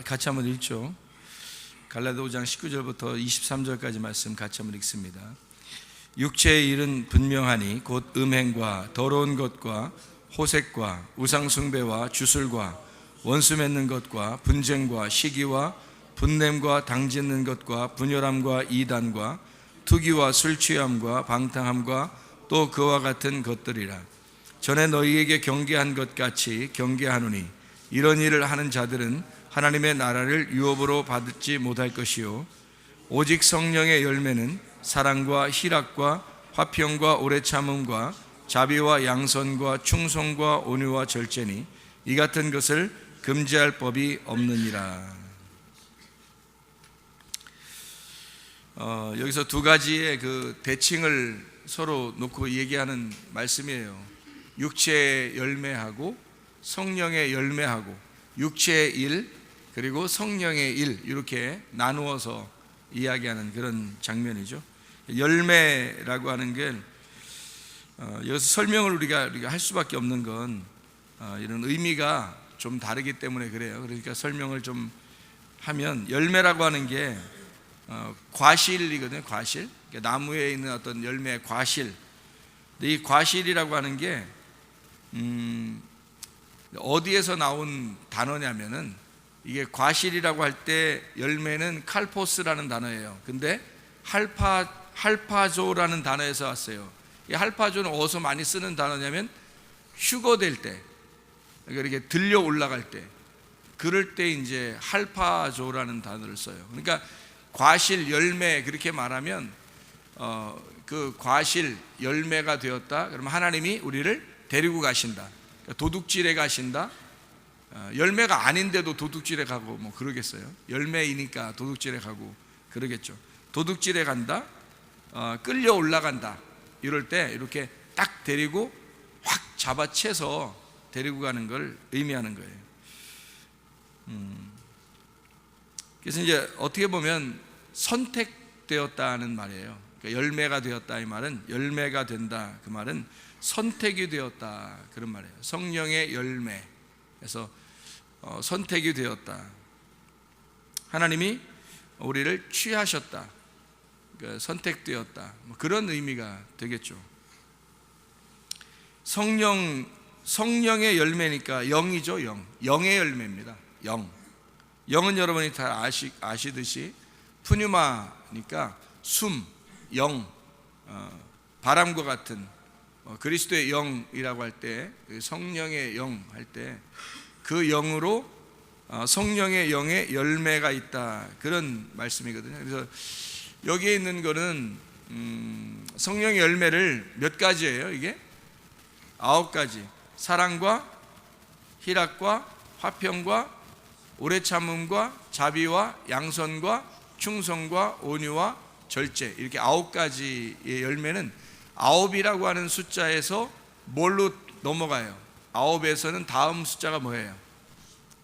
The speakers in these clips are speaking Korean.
같이 한번 읽죠. 갈라디아 5장 19절부터 23절까지 말씀 같이 한번 읽습니다. 육체의 일은 분명하니 곧 음행과 더러운 것과 호색과 우상숭배와 주술과 원수 맺는 것과 분쟁과 시기와 분냄과 당짓는 것과 분열함과 이단과 투기와 술취함과 방탕함과 또 그와 같은 것들이라. 전에 너희에게 경계한 것 같이 경계하노니 이런 일을 하는 자들은 하나님의 나라를 유업으로 받지 못할 것이요 오직 성령의 열매는 사랑과 희락과 화평과 오래 참음과 자비와 양선과 충성과 온유와 절제니 이 같은 것을 금지할 법이 없느니라. 여기서 두 가지의 그 대칭을 서로 놓고 얘기하는 말씀이에요. 육체의 열매하고 성령의 열매하고 육체의 일 그리고 성령의 일 이렇게 나누어서 이야기하는 그런 장면이죠. 열매라고 하는 게 여기서 설명을 우리가 할 수밖에 없는 건 이런 의미가 좀 다르기 때문에 그래요. 그러니까 설명을 좀 하면 열매라고 하는 게 과실이거든요. 과실. 그러니까 나무에 있는 어떤 열매의 과실. 근데 이 과실이라고 하는 게 어디에서 나온 단어냐면은 이게 과실이라고 할 때 열매는 칼포스라는 단어예요. 근데 할파조라는 단어에서 왔어요. 이 할파조는 어디서 많이 쓰는 단어냐면 휴거될 때, 그러니까 이렇게 들려 올라갈 때, 그럴 때 이제 할파조라는 단어를 써요. 그러니까 과실, 열매 그렇게 말하면 그 과실, 열매가 되었다. 그러면 하나님이 우리를 데리고 가신다. 도둑질에 가신다. 열매가 아닌데도 도둑질에 가고 뭐 그러겠어요? 열매이니까 도둑질에 가고 그러겠죠. 도둑질에 간다, 끌려 올라간다. 이럴 때 이렇게 딱 데리고 확 잡아채서 데리고 가는 걸 의미하는 거예요. 그래서 이제 어떻게 보면 선택되었다는 말이에요. 그러니까 열매가 되었다 이 말은 열매가 된다 그 말은 선택이 되었다 그런 말이에요. 성령의 열매. 그래서 선택이 되었다. 하나님이 우리를 취하셨다. 그러니까 선택되었다. 뭐 그런 의미가 되겠죠. 성령의 열매니까 영이죠. 영의 열매입니다. 영은 여러분이 다 아시듯이 푸뉴마니까 숨, 영, 바람과 같은 그리스도의 영이라고 할 때 성령의 영 할 때 그 영으로 성령의 영의 열매가 있다 그런 말씀이거든요. 그래서 여기에 있는 거는 성령의 열매를 몇 가지예요? 이게 9가지. 사랑과 희락과 화평과 오래 참음과 자비와 양선과 충성과 온유와 절제 이렇게 9가지의 열매는 9이라고 하는 숫자에서 뭘로 넘어가요? 9에서는 다음 숫자가 뭐예요?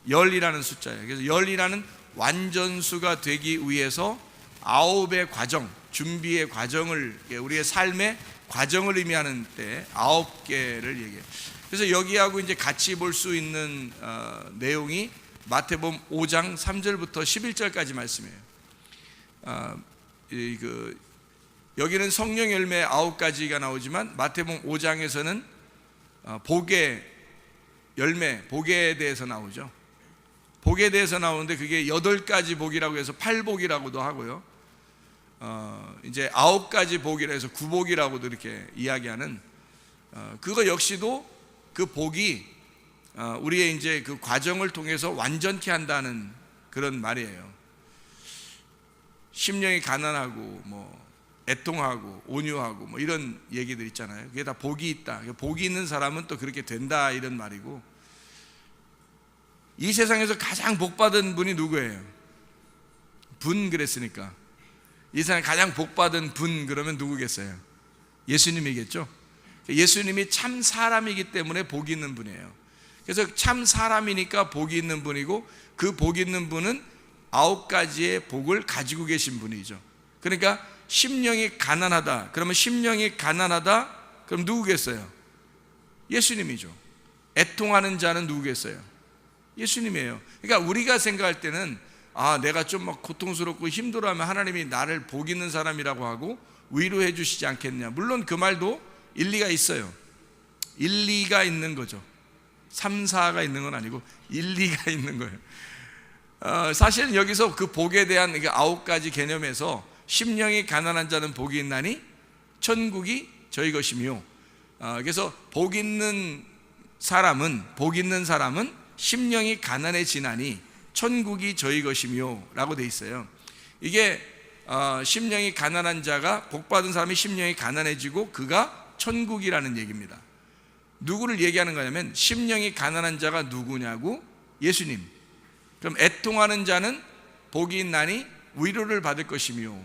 열이라는 숫자예요. 그래서 열이라는 완전수가 되기 위해서 9의 과정, 준비의 과정을 우리의 삶의 과정을 의미하는 때 9개를 얘기해요. 그래서 여기하고 이제 같이 볼 수 있는 내용이 마태복음 5장 3절부터 11절까지 말씀이에요. 여기는 성령 열매 9가지가 나오지만 마태복음 5장에서는 복의 열매, 복에 대해서 나오죠. 복에 대해서 나오는데 그게 8가지 복이라고 해서 8복이라고도 하고요. 이제 9가지 복이라 해서 9복이라고도 이렇게 이야기하는 그거 역시도 그 복이 우리의 이제 그 과정을 통해서 완전케 한다는 그런 말이에요. 심령이 가난하고 뭐 애통하고 온유하고 뭐 이런 얘기들 있잖아요. 그게 다 복이 있다. 복이 있는 사람은 또 그렇게 된다 이런 말이고, 이 세상에서 가장 복받은 분이 누구예요? 분 그랬으니까 이 세상에 가장 복받은 분 그러면 누구겠어요? 예수님이겠죠. 예수님이 참 사람이기 때문에 복이 있는 분이에요. 그래서 참 사람이니까 복이 있는 분이고 그 복이 있는 분은 9가지의 복을 가지고 계신 분이죠. 그러니까 심령이 가난하다. 그러면 심령이 가난하다. 그럼 누구겠어요? 예수님이죠. 애통하는 자는 누구겠어요? 예수님이에요. 그러니까 우리가 생각할 때는 내가 좀 막 고통스럽고 힘들어하면 하나님이 나를 복 있는 사람이라고 하고 위로해 주시지 않겠냐. 물론 그 말도 일리가 있어요. 일리가 있는 거죠. 3, 4가 있는 건 아니고 일리가 있는 거예요. 사실은 여기서 그 복에 대한 9가지 개념에서 심령이 가난한 자는 복이 있나니 천국이 저희 것이며, 그래서 복 있는 사람은 심령이 가난해지나니 천국이 저희 것이며 라고 돼 있어요. 이게 심령이 가난한 자가, 복받은 사람이 심령이 가난해지고 그가 천국이라는 얘기입니다. 누구를 얘기하는 거냐면 심령이 가난한 자가 누구냐고, 예수님. 그럼 애통하는 자는 복이 있나니 위로를 받을 것이며,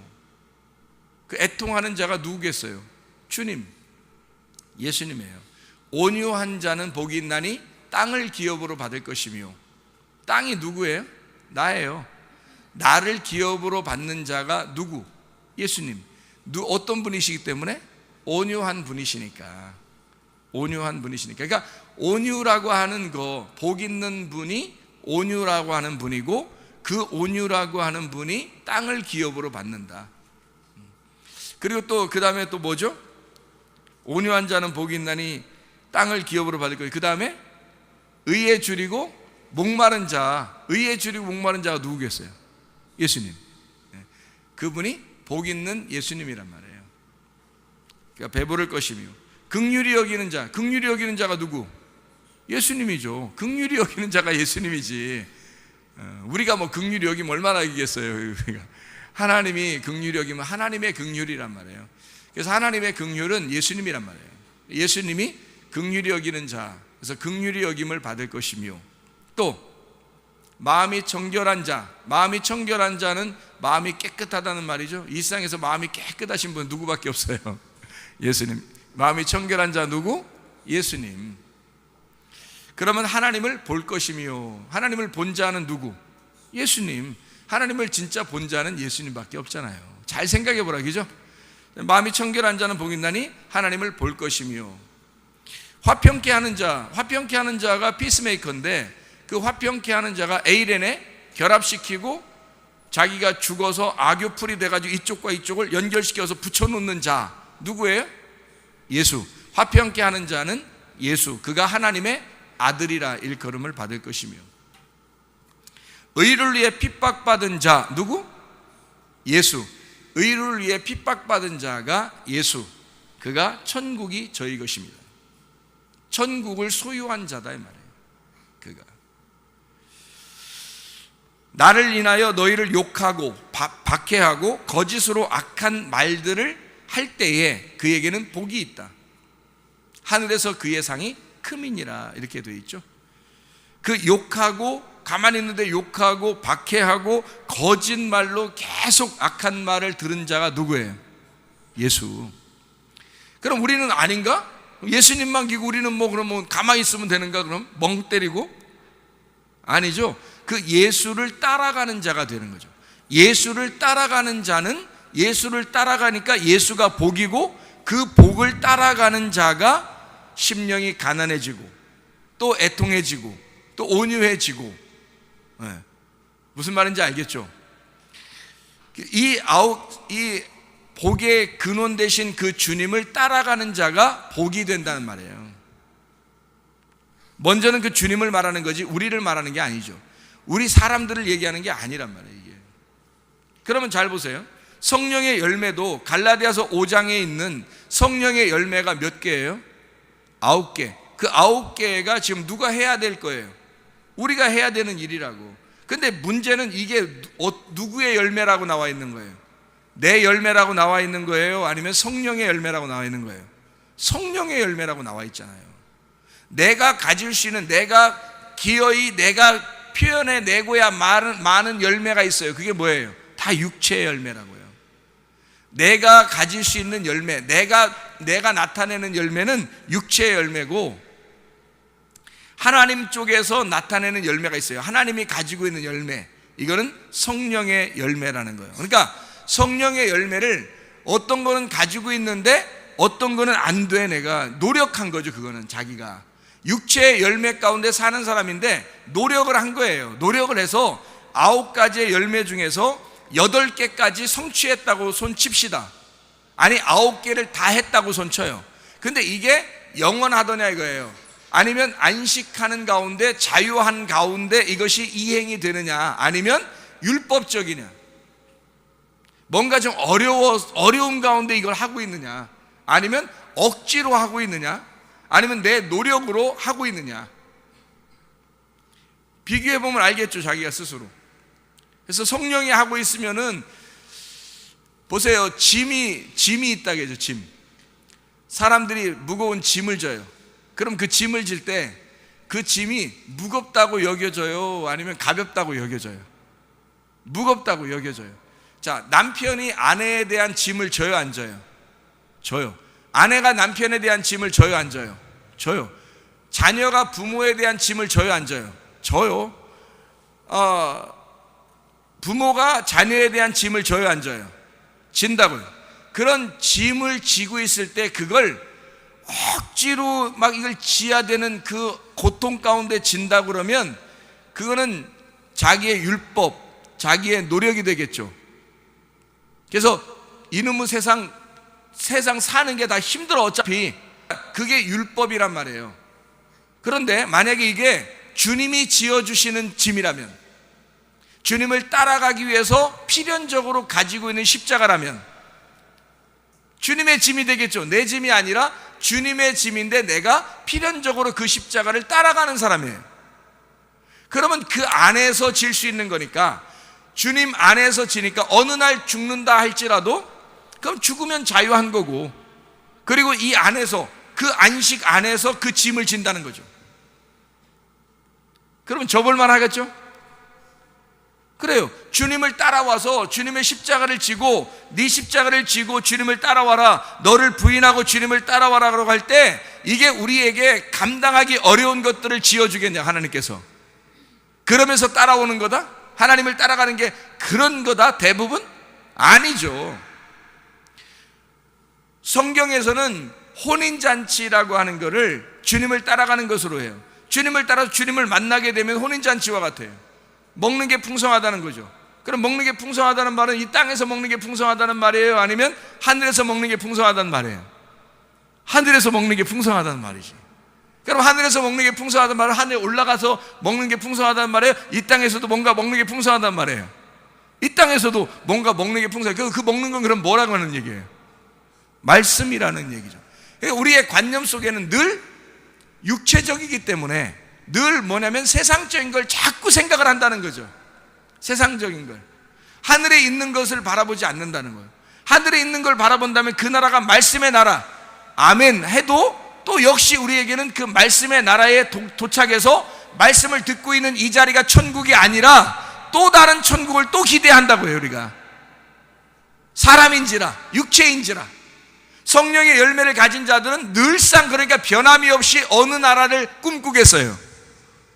그 애통하는 자가 누구겠어요? 주님, 예수님이에요. 온유한 자는 복이 있나니 땅을 기업으로 받을 것이며, 땅이 누구예요? 나예요. 나를 기업으로 받는 자가 누구? 예수님. 어떤 분이시기 때문에? 온유한 분이시니까. 그러니까 온유라고 하는 거, 복 있는 분이 온유라고 하는 분이고, 그 온유라고 하는 분이 땅을 기업으로 받는다. 그리고 또 그 다음에 또 뭐죠? 온유한 자는 복이 있나니 땅을 기업으로 받을 거예요. 그 다음에 의에 줄이고 목마른 자, 의에 줄이고 목마른 자가 누구겠어요? 예수님. 그분이 복 있는 예수님이란 말이에요. 그러니까 배부를 것이며, 긍휼히 여기는 자가 누구? 예수님이죠. 긍휼히 여기는 자가 예수님이지. 우리가 뭐 긍휼히 여기면 얼마나 여기겠어요. 하나님이 긍휼히 여기면 하나님의 긍휼이란 말이에요. 그래서 하나님의 긍휼은 예수님이란 말이에요. 예수님이 긍휼히 여기는 자, 그래서 긍휼히 여김을 받을 것이며, 또 마음이 청결한 자는 마음이 깨끗하다는 말이죠. 이 세상에서 마음이 깨끗하신 분은 누구밖에 없어요? 예수님. 마음이 청결한 자 누구? 예수님. 그러면 하나님을 볼 것이며, 하나님을 본 자는 누구? 예수님. 하나님을 진짜 본 자는 예수님밖에 없잖아요. 잘 생각해 보라, 그죠? 마음이 청결한 자는 복이 있나니 하나님을 볼 것이며, 화평케 하는 자가 피스메이커인데, 그 화평케 하는 자가 에이렌에 결합시키고 자기가 죽어서 악교풀이 돼가지고 이쪽과 이쪽을 연결시켜서 붙여놓는 자 누구예요? 예수. 화평케 하는 자는 예수, 그가 하나님의 아들이라 일컬음을 받을 것이며, 의를 위해 핍박받은 자 누구? 예수. 의를 위해 핍박받은 자가 예수, 그가 천국이 저희 것입니다. 천국을 소유한 자다 이 말이에요. 그가 나를 인하여 너희를 욕하고 박해하고 거짓으로 악한 말들을 할 때에 그에게는 복이 있다. 하늘에서 그의 상이 크미니라, 이렇게 되어 있죠. 그 욕하고, 가만히 있는데 욕하고 박해하고 거짓말로 계속 악한 말을 들은 자가 누구예요? 예수. 그럼 우리는 아닌가? 예수님만 기고 우리는 뭐 그러면 가만히 있으면 되는가? 그럼 멍 때리고? 아니죠. 그 예수를 따라가는 자가 되는 거죠. 예수를 따라가는 자는, 예수를 따라가니까 예수가 복이고, 그 복을 따라가는 자가 심령이 가난해지고 또 애통해지고 또 온유해지고. 무슨 말인지 알겠죠? 이 복의 근원 되신 그 주님을 따라가는 자가 복이 된다는 말이에요. 먼저는 그 주님을 말하는 거지 우리를 말하는 게 아니죠. 우리 사람들을 얘기하는 게 아니란 말이에요, 이게. 그러면 잘 보세요. 성령의 열매도 갈라디아서 5장에 있는 성령의 열매가 몇 개예요? 9개. 그 9개가 지금 누가 해야 될 거예요? 우리가 해야 되는 일이라고. 근데 문제는 이게 누구의 열매라고 나와 있는 거예요? 내 열매라고 나와 있는 거예요? 아니면 성령의 열매라고 나와 있는 거예요? 성령의 열매라고 나와 있잖아요. 내가 가질 수 있는, 내가 기어이 내가 표현해 내고야 많은 열매가 있어요. 그게 뭐예요? 다 육체의 열매라고요. 내가 가질 수 있는 열매, 내가 나타내는 열매는 육체의 열매고, 하나님 쪽에서 나타내는 열매가 있어요. 하나님이 가지고 있는 열매, 이거는 성령의 열매라는 거예요. 그러니까 성령의 열매를 어떤 거는 가지고 있는데 어떤 거는 안 돼. 내가 노력한 거죠. 그거는 자기가 육체의 열매 가운데 사는 사람인데 노력을 한 거예요. 노력을 해서 9가지의 열매 중에서 8개까지 성취했다고 손칩시다. 아니 9개를 다 했다고 손쳐요. 근데 이게 영원하더냐 이거예요. 아니면 안식하는 가운데, 자유한 가운데 이것이 이행이 되느냐, 아니면 율법적이냐, 뭔가 좀 어려운 가운데 이걸 하고 있느냐, 아니면 억지로 하고 있느냐, 아니면 내 노력으로 하고 있느냐. 비교해보면 알겠죠, 자기가 스스로. 그래서 성령이 하고 있으면은, 보세요, 짐이 있다겠죠. 짐. 사람들이 무거운 짐을 져요. 그럼 그 짐을 질 때 그 짐이 무겁다고 여겨져요, 아니면 가볍다고 여겨져요? 무겁다고 여겨져요. 자, 남편이 아내에 대한 짐을 져요, 안 져요? 져요. 아내가 남편에 대한 짐을 져요, 안 져요? 져요. 자녀가 부모에 대한 짐을 져요, 안 져요? 져요. 부모가 자녀에 대한 짐을 져요, 안 져요? 진다고요. 그런 짐을 지고 있을 때 그걸 억지로 막 이걸 지어야 되는 그 고통 가운데 진다 그러면 그거는 자기의 율법, 자기의 노력이 되겠죠. 그래서 이놈의 세상 사는 게 다 힘들어. 어차피 그게 율법이란 말이에요. 그런데 만약에 이게 주님이 지어주시는 짐이라면, 주님을 따라가기 위해서 필연적으로 가지고 있는 십자가라면 주님의 짐이 되겠죠. 내 짐이 아니라 주님의 짐인데 내가 필연적으로 그 십자가를 따라가는 사람이에요. 그러면 그 안에서 질 수 있는 거니까, 주님 안에서 지니까 어느 날 죽는다 할지라도 그럼 죽으면 자유한 거고, 그리고 이 안에서, 그 안식 안에서 그 짐을 진다는 거죠. 그러면 접을만 하겠죠? 그래요. 주님을 따라와서 주님의 십자가를 지고, 네 십자가를 지고 주님을 따라와라, 너를 부인하고 주님을 따라와라 라고 할 때 이게 우리에게 감당하기 어려운 것들을 지어주겠냐, 하나님께서. 그러면서 따라오는 거다? 하나님을 따라가는 게 그런 거다? 대부분? 아니죠. 성경에서는 혼인잔치라고 하는 거를 주님을 따라가는 것으로 해요. 주님을 따라서 주님을 만나게 되면 혼인잔치와 같아요. 먹는 게 풍성하다는 거죠. 그럼 먹는 게 풍성하다는 말은 이 땅에서 먹는 게 풍성하다는 말이에요, 아니면 하늘에서 먹는 게 풍성하다는 말이에요? 하늘에서 먹는 게 풍성하다는 말이지. 그럼 하늘에서 먹는 게 풍성하다는 말은 하늘에 올라가서 먹는 게 풍성하다는 말이에요? 이 땅에서도 뭔가 먹는 게 풍성하다는 말이에요? 이 땅에서도 뭔가 먹는 게 풍성해요. 그 먹는 건 그럼 뭐라고 하는 얘기예요? 말씀이라는 얘기죠. 그러니까 우리의 관념 속에는 늘 육체적이기 때문에 늘 뭐냐면 세상적인 걸 자꾸 생각을 한다는 거죠. 세상적인 걸, 하늘에 있는 것을 바라보지 않는다는 거예요. 하늘에 있는 걸 바라본다면 그 나라가 말씀의 나라, 아멘 해도 또 역시 우리에게는 그 말씀의 나라에 도착해서 말씀을 듣고 있는 이 자리가 천국이 아니라 또 다른 천국을 또 기대한다고요. 우리가 사람인지라 육체인지라. 성령의 열매를 가진 자들은 늘상, 그러니까 변함이 없이 어느 나라를 꿈꾸겠어요?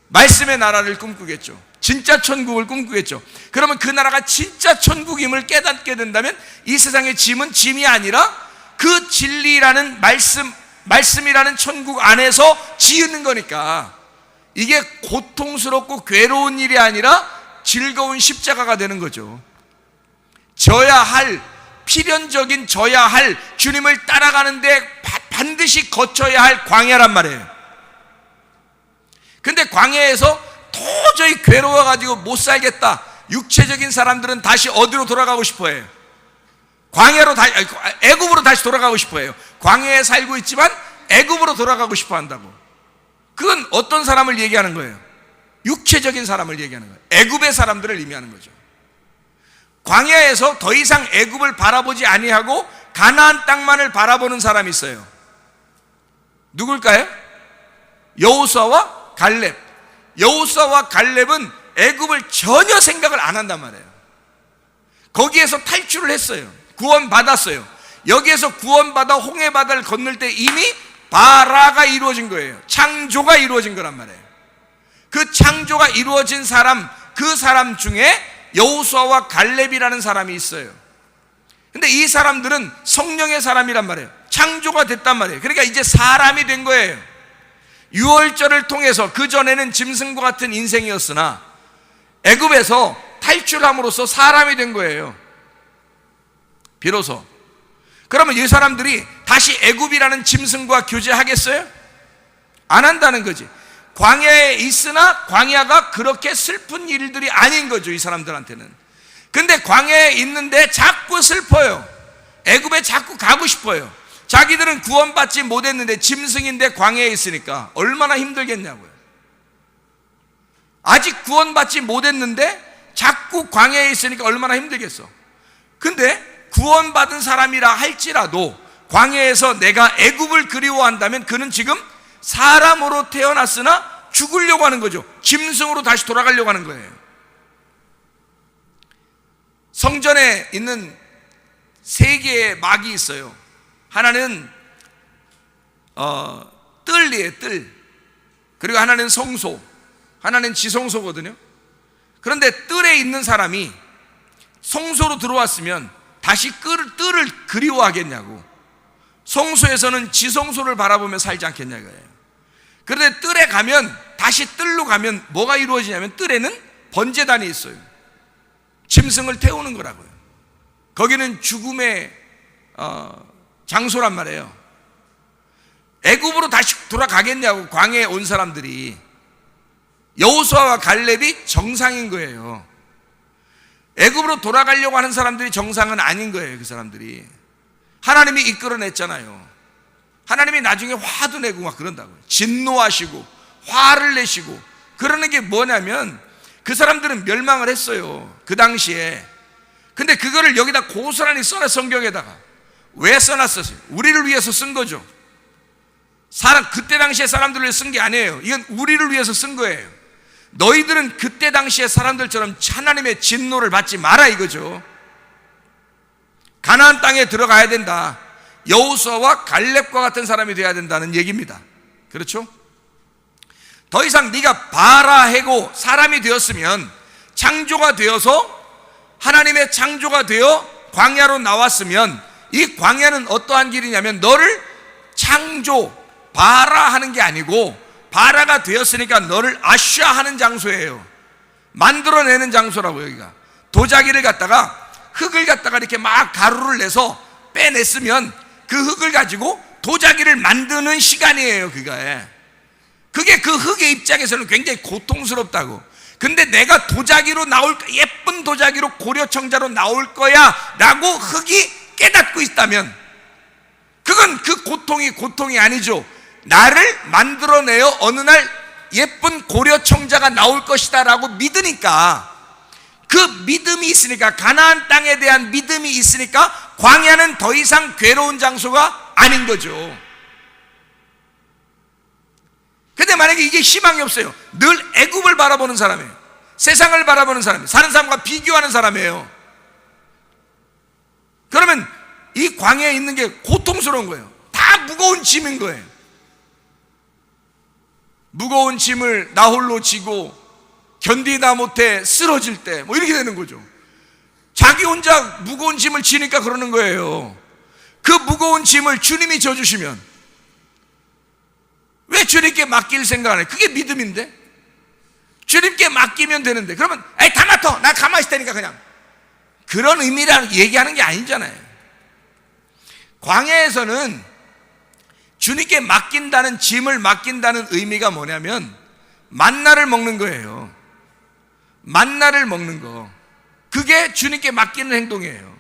말씀의 나라를 꿈꾸겠죠. 진짜 천국을 꿈꾸겠죠. 그러면 그 나라가 진짜 천국임을 깨닫게 된다면 이 세상의 짐은 짐이 아니라 그 진리라는 말씀이라는 천국 안에서 지으는 거니까 이게 고통스럽고 괴로운 일이 아니라 즐거운 십자가가 되는 거죠. 져야 할, 필연적인 져야 할, 주님을 따라가는데 반드시 거쳐야 할 광야란 말이에요. 근데 광야에서 도저히 괴로워가지고 못 살겠다, 육체적인 사람들은 다시 어디로 돌아가고 싶어해요? 애굽으로 다시 돌아가고 싶어해요. 광야에 살고 있지만 애굽으로 돌아가고 싶어 한다고. 그건 어떤 사람을 얘기하는 거예요? 육체적인 사람을 얘기하는 거예요. 애굽의 사람들을 의미하는 거죠. 광야에서 더 이상 애굽을 바라보지 아니하고 가나안 땅만을 바라보는 사람이 있어요. 누굴까요? 여호수아와 갈렙. 여호수아와 갈렙은 애굽을 전혀 생각을 안 한단 말이에요. 거기에서 탈출을 했어요. 구원받았어요. 여기에서 구원받아 홍해바다를 건널 때 이미 바라가 이루어진 거예요. 창조가 이루어진 거란 말이에요. 그 창조가 이루어진 사람, 그 사람 중에 여호수아와 갈렙이라는 사람이 있어요. 근데 이 사람들은 성령의 사람이란 말이에요. 창조가 됐단 말이에요. 그러니까 이제 사람이 된 거예요. 유월절을 통해서, 그전에는 짐승과 같은 인생이었으나 애굽에서 탈출함으로써 사람이 된 거예요, 비로소. 그러면 이 사람들이 다시 애굽이라는 짐승과 교제하겠어요? 안 한다는 거지. 광야에 있으나 광야가 그렇게 슬픈 일들이 아닌 거죠, 이 사람들한테는. 근데 광야에 있는데 자꾸 슬퍼요. 애굽에 자꾸 가고 싶어요. 자기들은 구원받지 못했는데 짐승인데 광야에 있으니까 얼마나 힘들겠냐고요. 아직 구원받지 못했는데 자꾸 광야에 있으니까 얼마나 힘들겠어. 근데 구원받은 사람이라 할지라도 광야에서 내가 애굽을 그리워한다면 그는 지금 사람으로 태어났으나 죽으려고 하는 거죠. 짐승으로 다시 돌아가려고 하는 거예요. 성전에 있는 세 개의 막이 있어요. 하나는 뜰이에요, 뜰. 그리고 하나는 성소, 하나는 지성소거든요. 그런데 뜰에 있는 사람이 성소로 들어왔으면 다시 뜰을 그리워하겠냐고, 성소에서는 지성소를 바라보며 살지 않겠냐고요. 그런데 뜰에 가면, 다시 뜰로 가면 뭐가 이루어지냐면 뜰에는 번제단이 있어요. 짐승을 태우는 거라고요. 거기는 죽음의 장소란 말이에요. 애굽으로 다시 돌아가겠냐고, 광야에 온 사람들이. 여호수아와 갈렙이 정상인 거예요. 애굽으로 돌아가려고 하는 사람들이 정상은 아닌 거예요. 그 사람들이 하나님이 이끌어냈잖아요. 하나님이 나중에 화도 내고 막 그런다고요. 진노하시고 화를 내시고 그러는 게 뭐냐면, 그 사람들은 멸망을 했어요, 그 당시에. 근데 그거를 여기다 고스란히 써놔, 성경에다가. 왜 써놨었어요? 우리를 위해서 쓴 거죠. 그때 당시에 사람들을 위해서 쓴 게 아니에요. 이건 우리를 위해서 쓴 거예요. 너희들은 그때 당시에 사람들처럼 하나님의 진노를 받지 마라, 이거죠. 가나안 땅에 들어가야 된다. 여호수아와 갈렙과 같은 사람이 되어야 된다는 얘기입니다. 그렇죠? 더 이상 네가 바라 해고 사람이 되었으면, 창조가 되어서 하나님의 창조가 되어 광야로 나왔으면, 이 광야는 어떠한 길이냐면 너를 창조, 바라 하는 게 아니고, 바라가 되었으니까 너를 아슈아 하는 장소예요. 만들어내는 장소라고. 여기가 도자기를 갖다가, 흙을 갖다가 이렇게 막 가루를 내서 빼냈으면 그 흙을 가지고 도자기를 만드는 시간이에요, 그게 그 흙의 입장에서는 굉장히 고통스럽다고. 근데 내가 도자기로 나올, 예쁜 도자기로 고려청자로 나올 거야 라고 흙이 깨닫고 있다면, 그건 그 고통이 아니죠. 나를 만들어내어 어느 날 예쁜 고려청자가 나올 것이다 라고 믿으니까, 그 믿음이 있으니까, 가나안 땅에 대한 믿음이 있으니까 광야는 더 이상 괴로운 장소가 아닌 거죠. 근데 만약에 이게 희망이 없어요. 늘 애굽을 바라보는 사람이에요. 세상을 바라보는 사람이에요. 사는 사람과 비교하는 사람이에요. 그러면 이 광야에 있는 게 고통스러운 거예요. 다 무거운 짐인 거예요. 무거운 짐을 나 홀로 지고 견디다 못해 쓰러질 때 뭐 이렇게 되는 거죠. 자기 혼자 무거운 짐을 지니까 그러는 거예요. 그 무거운 짐을 주님이 져주시면 왜 주님께 맡길 생각 안 해요? 그게 믿음인데. 주님께 맡기면 되는데, 그러면 에이 다 맡아, 나 가만히 있을 테니까, 그냥 그런 의미라는 얘기하는 게 아니잖아요. 광야에서는 주님께 맡긴다는, 짐을 맡긴다는 의미가 뭐냐면 만나를 먹는 거예요. 만나를 먹는 거, 그게 주님께 맡기는 행동이에요.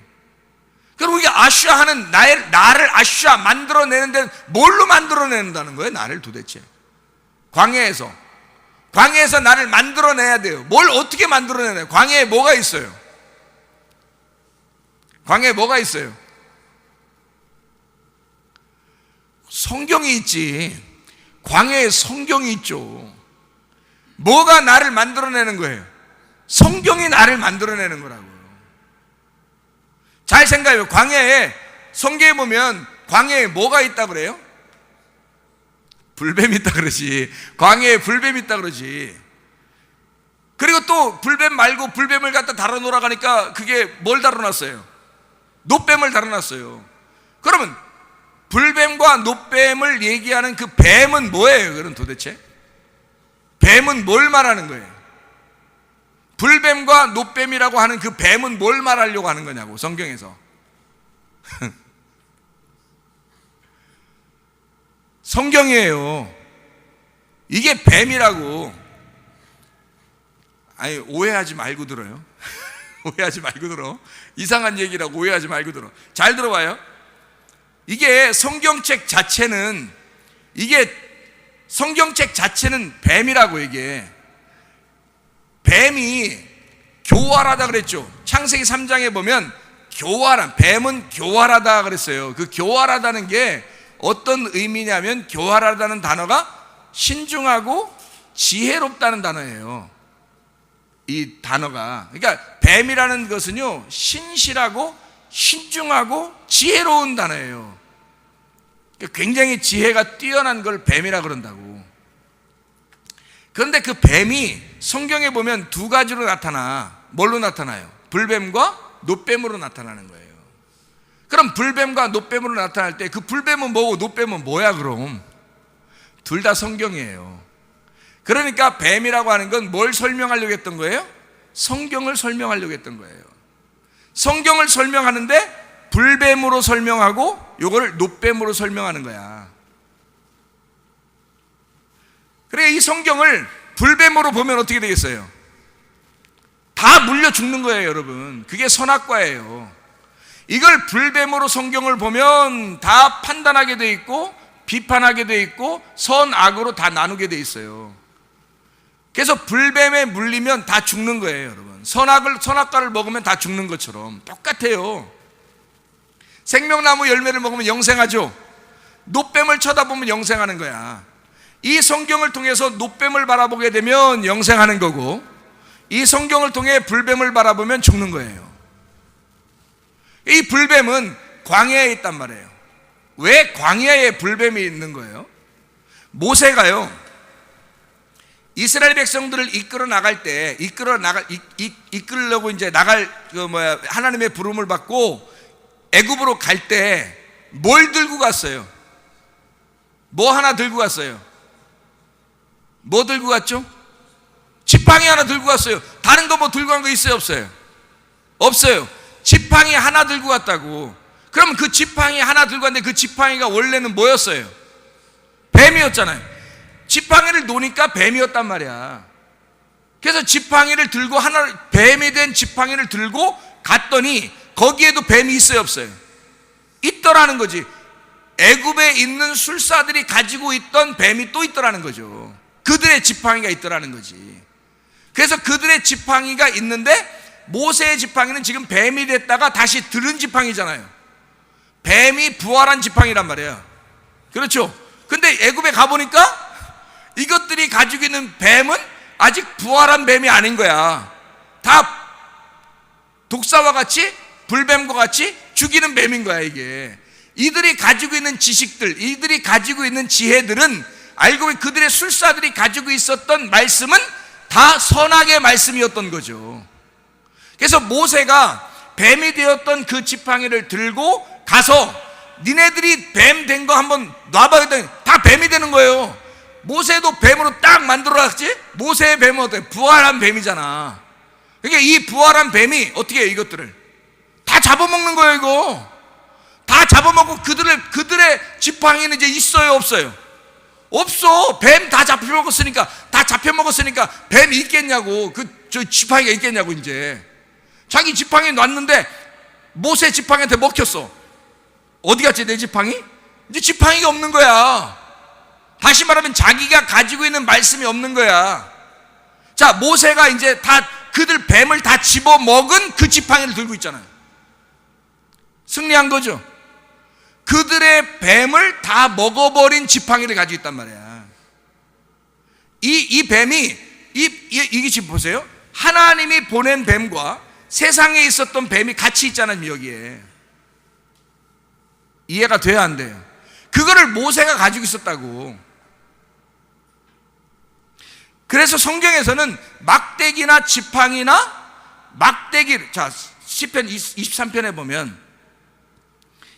그럼 우리가 아슈아 하는, 나를 아슈아 만들어내는 데는 뭘로 만들어낸다는 거예요? 나를 도대체 광야에서 나를 만들어내야 돼요. 뭘 어떻게 만들어내나요? 광야에 뭐가 있어요? 광야에 뭐가 있어요? 성경이 있지. 광야에 성경이 있죠. 뭐가 나를 만들어내는 거예요? 성경이 나를 만들어내는 거라고요. 잘 생각해요. 광야에, 성경에 보면 광야에 뭐가 있다 그래요? 불뱀이 있다 그러지. 광야에 불뱀이 있다 그러지. 그리고 또 불뱀 말고 불뱀을 갖다 다뤄놓으라 가니까 그게 뭘 다뤄놨어요? 노뱀을 다뤄놨어요. 그러면 불뱀과 노뱀을 얘기하는 그 뱀은 뭐예요? 그럼 도대체 뱀은 뭘 말하는 거예요? 불뱀과 노뱀이라고 하는 그 뱀은 뭘 말하려고 하는 거냐고, 성경에서. 성경이에요. 이게 뱀이라고. 아니, 오해하지 말고 들어요. 오해하지 말고 들어. 이상한 얘기라고 오해하지 말고 들어. 잘 들어봐요. 이게 성경책 자체는 뱀이라고. 이게 뱀이 교활하다 그랬죠. 창세기 3장에 보면 뱀은 교활하다 그랬어요. 그 교활하다는 게 어떤 의미냐면, 교활하다는 단어가 신중하고 지혜롭다는 단어예요. 이 단어가. 그러니까 뱀이라는 것은요, 신실하고 신중하고 지혜로운 단어예요. 굉장히 지혜가 뛰어난 걸 뱀이라 그런다고. 그런데 그 뱀이 성경에 보면 두 가지로 나타나. 뭘로 나타나요? 불뱀과 노뱀으로 나타나는 거예요. 그럼 불뱀과 노뱀으로 나타날 때 그 불뱀은 뭐고 노뱀은 뭐야? 그럼 둘 다 성경이에요. 그러니까 뱀이라고 하는 건 뭘 설명하려고 했던 거예요? 성경을 설명하려고 했던 거예요. 성경을 설명하는데 불뱀으로 설명하고 요거를 노뱀으로 설명하는 거야. 그러니까 이 성경을 불뱀으로 보면 어떻게 되겠어요? 다 물려 죽는 거예요, 여러분. 그게 선악과예요. 이걸 불뱀으로 성경을 보면 다 판단하게 돼 있고 비판하게 돼 있고 선악으로 다 나누게 돼 있어요. 그래서 불뱀에 물리면 다 죽는 거예요, 여러분. 선악과를 먹으면 다 죽는 것처럼 똑같아요. 생명나무 열매를 먹으면 영생하죠. 노뱀을 쳐다보면 영생하는 거야. 이 성경을 통해서 노뱀을 바라보게 되면 영생하는 거고, 이 성경을 통해 불뱀을 바라보면 죽는 거예요. 이 불뱀은 광야에 있단 말이에요. 왜 광야에 불뱀이 있는 거예요? 모세가요, 이스라엘 백성들을 이끌으려고 이제 나갈 하나님의 부름을 받고 애굽으로 갈 때 뭘 들고 갔어요? 뭐 하나 들고 갔어요? 뭐 들고 갔죠? 지팡이 하나 들고 갔어요. 다른 거 뭐 들고 간 거 있어요, 없어요? 없어요. 지팡이 하나 들고 갔다고. 그럼 그 지팡이 하나 들고 갔는데 그 지팡이가 원래는 뭐였어요? 뱀이었잖아요. 지팡이를 놓으니까 뱀이었단 말이야. 그래서 지팡이를 들고 뱀이 된 지팡이를 들고 갔더니 거기에도 뱀이 있어요, 없어요? 있더라는 거지. 애굽에 있는 술사들이 가지고 있던 뱀이 또 있더라는 거죠. 그들의 지팡이가 있더라는 거지. 그래서 그들의 지팡이가 있는데 모세의 지팡이는 지금 뱀이 됐다가 다시 들은 지팡이잖아요. 뱀이 부활한 지팡이란 말이에요. 그렇죠? 근데 애굽에 가보니까 이것들이 가지고 있는 뱀은 아직 부활한 뱀이 아닌 거야. 다 독사와 같이, 불뱀과 같이 죽이는 뱀인 거야, 이게. 이들이 가지고 있는 지식들, 이들이 가지고 있는 지혜들은 알고 보니 그들의 술사들이 가지고 있었던 말씀은 다 선악의 말씀이었던 거죠. 그래서 모세가 뱀이 되었던 그 지팡이를 들고 가서 니네들이 뱀 된 거 한번 놔봐야 돼. 다 뱀이 되는 거예요. 모세도 뱀으로 딱 만들어놨지? 모세의 뱀은 어때? 부활한 뱀이잖아. 그러니까 이 부활한 뱀이 어떻게 해요? 이것들을 다 잡아먹는 거예요, 이거. 다 잡아먹고 그들의 지팡이는 이제 있어요, 없어요? 없어. 뱀 다 잡혀먹었으니까, 뱀이 있겠냐고. 저 지팡이가 있겠냐고. 이제 자기 지팡이 놨는데 모세 지팡이한테 먹혔어. 어디 갔지, 내 지팡이? 이제 지팡이가 없는 거야. 다시 말하면 자기가 가지고 있는 말씀이 없는 거야. 자, 모세가 이제 다 그들 뱀을 다 집어먹은 그 지팡이를 들고 있잖아요. 승리한 거죠. 그들의 뱀을 다 먹어버린 지팡이를 가지고 있단 말이야. 이 뱀이, 이게 지금 보세요. 하나님이 보낸 뱀과 세상에 있었던 뱀이 같이 있잖아요, 여기에. 이해가 돼야 안 돼요? 그거를 모세가 가지고 있었다고. 그래서 성경에서는 막대기나 지팡이나 자, 시편 23편에 보면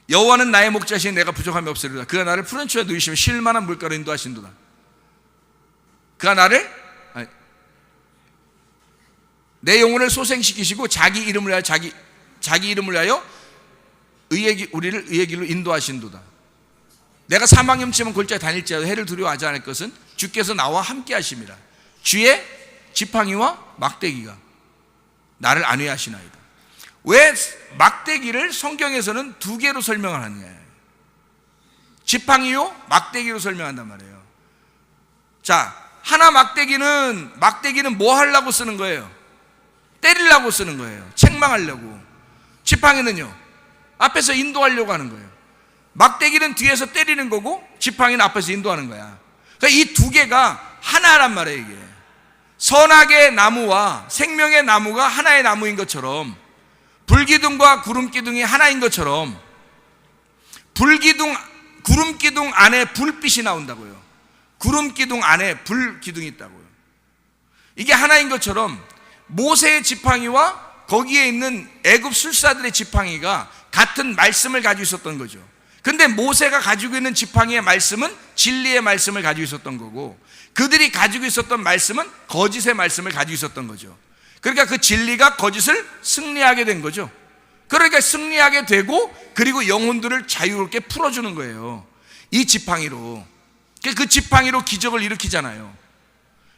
여호와는 나의 목자시니 내가 부족함이 없으리로다. 그가 나를 푸른 추에 누이시며 쉴 만한 물가로 인도하신도다. 그가 나를 내 영혼을 소생시키시고 자기 이름을 위하여 자기 이름을 위하여 우리를 의의 길로 인도하신도다. 내가 사망염치면 골짜기 다닐지라도 해를 두려워하지 않을 것은 주께서 나와 함께 하심이라. 주의 지팡이와 막대기가 나를 안위하시나이다. 왜 막대기를 성경에서는 두 개로 설명을 하느냐? 지팡이요 막대기로 설명한단 말이에요. 자, 하나 막대기는 뭐 하려고 쓰는 거예요? 때리려고 쓰는 거예요. 책망하려고. 지팡이는요 앞에서 인도하려고 하는 거예요. 막대기는 뒤에서 때리는 거고 지팡이는 앞에서 인도하는 거야. 그러니까 이 두 개가 하나란 말이에요. 이게 선악의 나무와 생명의 나무가 하나의 나무인 것처럼, 불기둥과 구름기둥이 하나인 것처럼, 구름기둥 안에 불빛이 나온다고요. 구름기둥 안에 불기둥이 있다고요. 이게 하나인 것처럼 모세의 지팡이와 거기에 있는 애굽 술사들의 지팡이가 같은 말씀을 가지고 있었던 거죠. 근데 모세가 가지고 있는 지팡이의 말씀은 진리의 말씀을 가지고 있었던 거고, 그들이 가지고 있었던 말씀은 거짓의 말씀을 가지고 있었던 거죠. 그러니까 그 진리가 거짓을 승리하게 된 거죠. 그러니까 승리하게 되고, 그리고 영혼들을 자유롭게 풀어주는 거예요. 이 지팡이로. 그 지팡이로 기적을 일으키잖아요.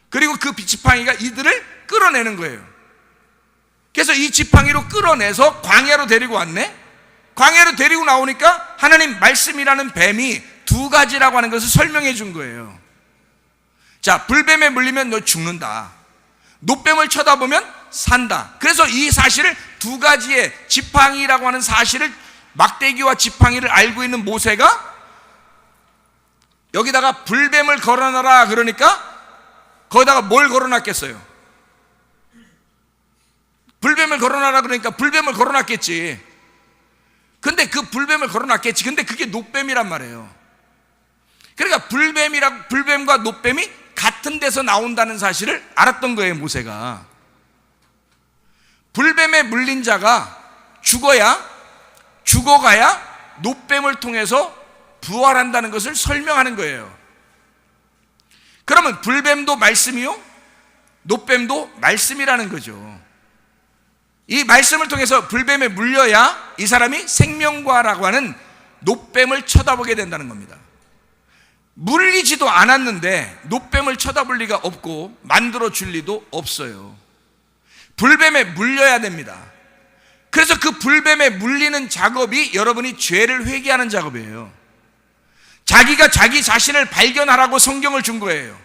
그리고 그 지팡이가 이들을 끌어내는 거예요. 그래서 이 지팡이로 끌어내서 광야로 데리고 왔네. 광야로 데리고 나오니까 하나님 말씀이라는 뱀이 두 가지라고 하는 것을 설명해 준 거예요. 자, 불뱀에 물리면 너 죽는다. 노뱀을 쳐다보면 산다. 그래서 이 사실을, 두 가지의 지팡이라고 하는 사실을, 막대기와 지팡이를 알고 있는 모세가 여기다가 불뱀을 걸어놔라 그러니까 거기다가 뭘 걸어놨겠어요? 불뱀을 걸어놔라 그러니까 불뱀을 걸어놨겠지. 근데 그 불뱀을 걸어놨겠지. 근데 그게 노뱀이란 말이에요. 그러니까 불뱀과 노뱀이 같은 데서 나온다는 사실을 알았던 거예요, 모세가. 불뱀에 물린 자가 죽어가야 노뱀을 통해서 부활한다는 것을 설명하는 거예요. 그러면 불뱀도 말씀이요, 노뱀도 말씀이라는 거죠. 이 말씀을 통해서 불뱀에 물려야 이 사람이 생명과라고 하는 노뱀을 쳐다보게 된다는 겁니다. 물리지도 않았는데 노뱀을 쳐다볼 리가 없고 만들어 줄 리도 없어요. 불뱀에 물려야 됩니다. 그래서 그 불뱀에 물리는 작업이 여러분이 죄를 회개하는 작업이에요. 자기가 자기 자신을 발견하라고 성경을 준 거예요.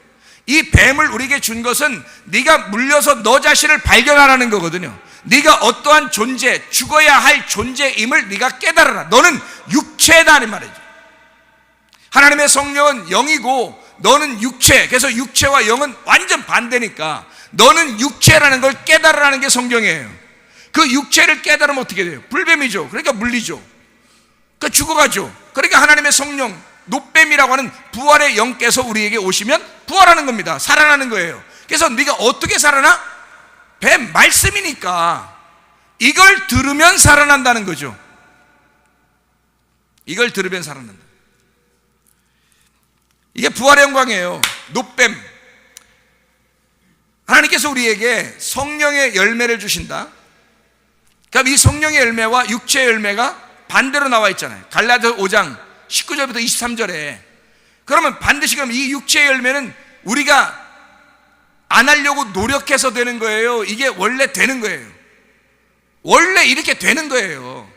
이 뱀을 우리에게 준 것은 네가 물려서 너 자신을 발견하라는 거거든요. 네가 어떠한 존재, 죽어야 할 존재임을 네가 깨달아라. 너는 육체다 이 말이죠. 하나님의 성령은 영이고 너는 육체. 그래서 육체와 영은 완전 반대니까 너는 육체라는 걸 깨달으라는 게 성경이에요. 그 육체를 깨달으면 어떻게 돼요? 불뱀이죠. 그러니까 물리죠. 그러니까 죽어가죠. 그러니까 하나님의 성령, 노뱀이라고 하는 부활의 영께서 우리에게 오시면 부활하는 겁니다. 살아나는 거예요. 그래서 네가 어떻게 살아나? 뱀 말씀이니까 이걸 들으면 살아난다는 거죠. 이걸 들으면 살아난다. 이게 부활의 영광이에요. 노뱀. 하나님께서 우리에게 성령의 열매를 주신다. 그럼 이 성령의 열매와 육체의 열매가 반대로 나와 있잖아요. 갈라디아 5장 19절부터 23절에. 그러면 반드시 그럼 이 육체의 열매는 우리가 안 하려고 노력해서 되는 거예요? 이게 원래 되는 거예요. 원래 이렇게 되는 거예요.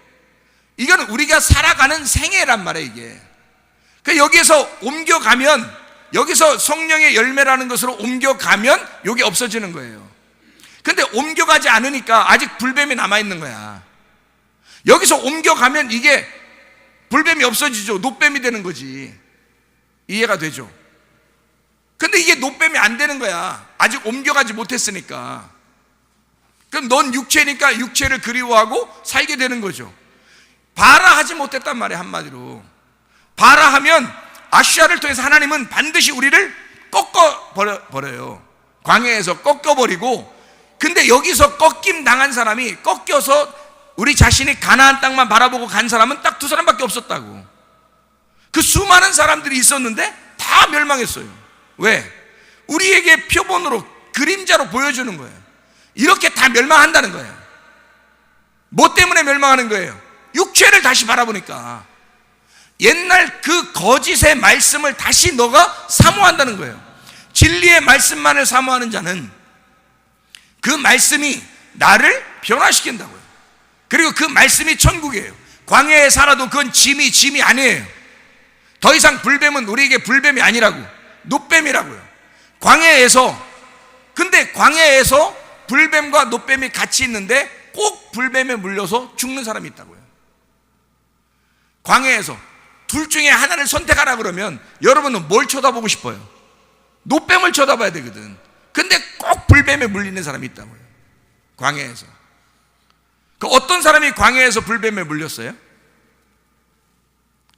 이건 우리가 살아가는 생애란 말이에요, 이게. 여기에서 옮겨가면, 여기서 성령의 열매라는 것으로 옮겨가면 이게 없어지는 거예요. 근데 옮겨가지 않으니까 아직 불뱀이 남아있는 거야. 여기서 옮겨가면 이게 불뱀이 없어지죠. 노뱀이 되는 거지. 이해가 되죠? 근데 이게 노뱀이 안 되는 거야. 아직 옮겨가지 못했으니까. 그럼 넌 육체니까 육체를 그리워하고 살게 되는 거죠. 바라 하지 못했단 말이야, 한마디로. 바라 하면 아시아를 통해서 하나님은 반드시 우리를 꺾어버려요. 광야에서 꺾어버리고. 근데 여기서 꺾임 당한 사람이 꺾여서 우리 자신이 가나안 땅만 바라보고 간 사람은 딱 두 사람밖에 없었다고. 그 수많은 사람들이 있었는데 다 멸망했어요. 왜? 우리에게 표본으로, 그림자로 보여주는 거예요. 이렇게 다 멸망한다는 거예요. 뭐 때문에 멸망하는 거예요? 육체를 다시 바라보니까. 옛날 그 거짓의 말씀을 다시 너가 사모한다는 거예요. 진리의 말씀만을 사모하는 자는 그 말씀이 나를 변화시킨다고요. 그리고 그 말씀이 천국이에요. 광야에 살아도 그건 짐이 아니에요. 더 이상 불뱀은 우리에게 불뱀이 아니라고, 노뱀이라고요. 근데 광야에서 불뱀과 노뱀이 같이 있는데 꼭 불뱀에 물려서 죽는 사람이 있다고요. 광야에서 둘 중에 하나를 선택하라 그러면 여러분은 뭘 쳐다보고 싶어요? 노뱀을 쳐다봐야 되거든. 근데 꼭 불뱀에 물리는 사람이 있다고요. 광야에서. 그 어떤 사람이 광야에서 불뱀에 물렸어요?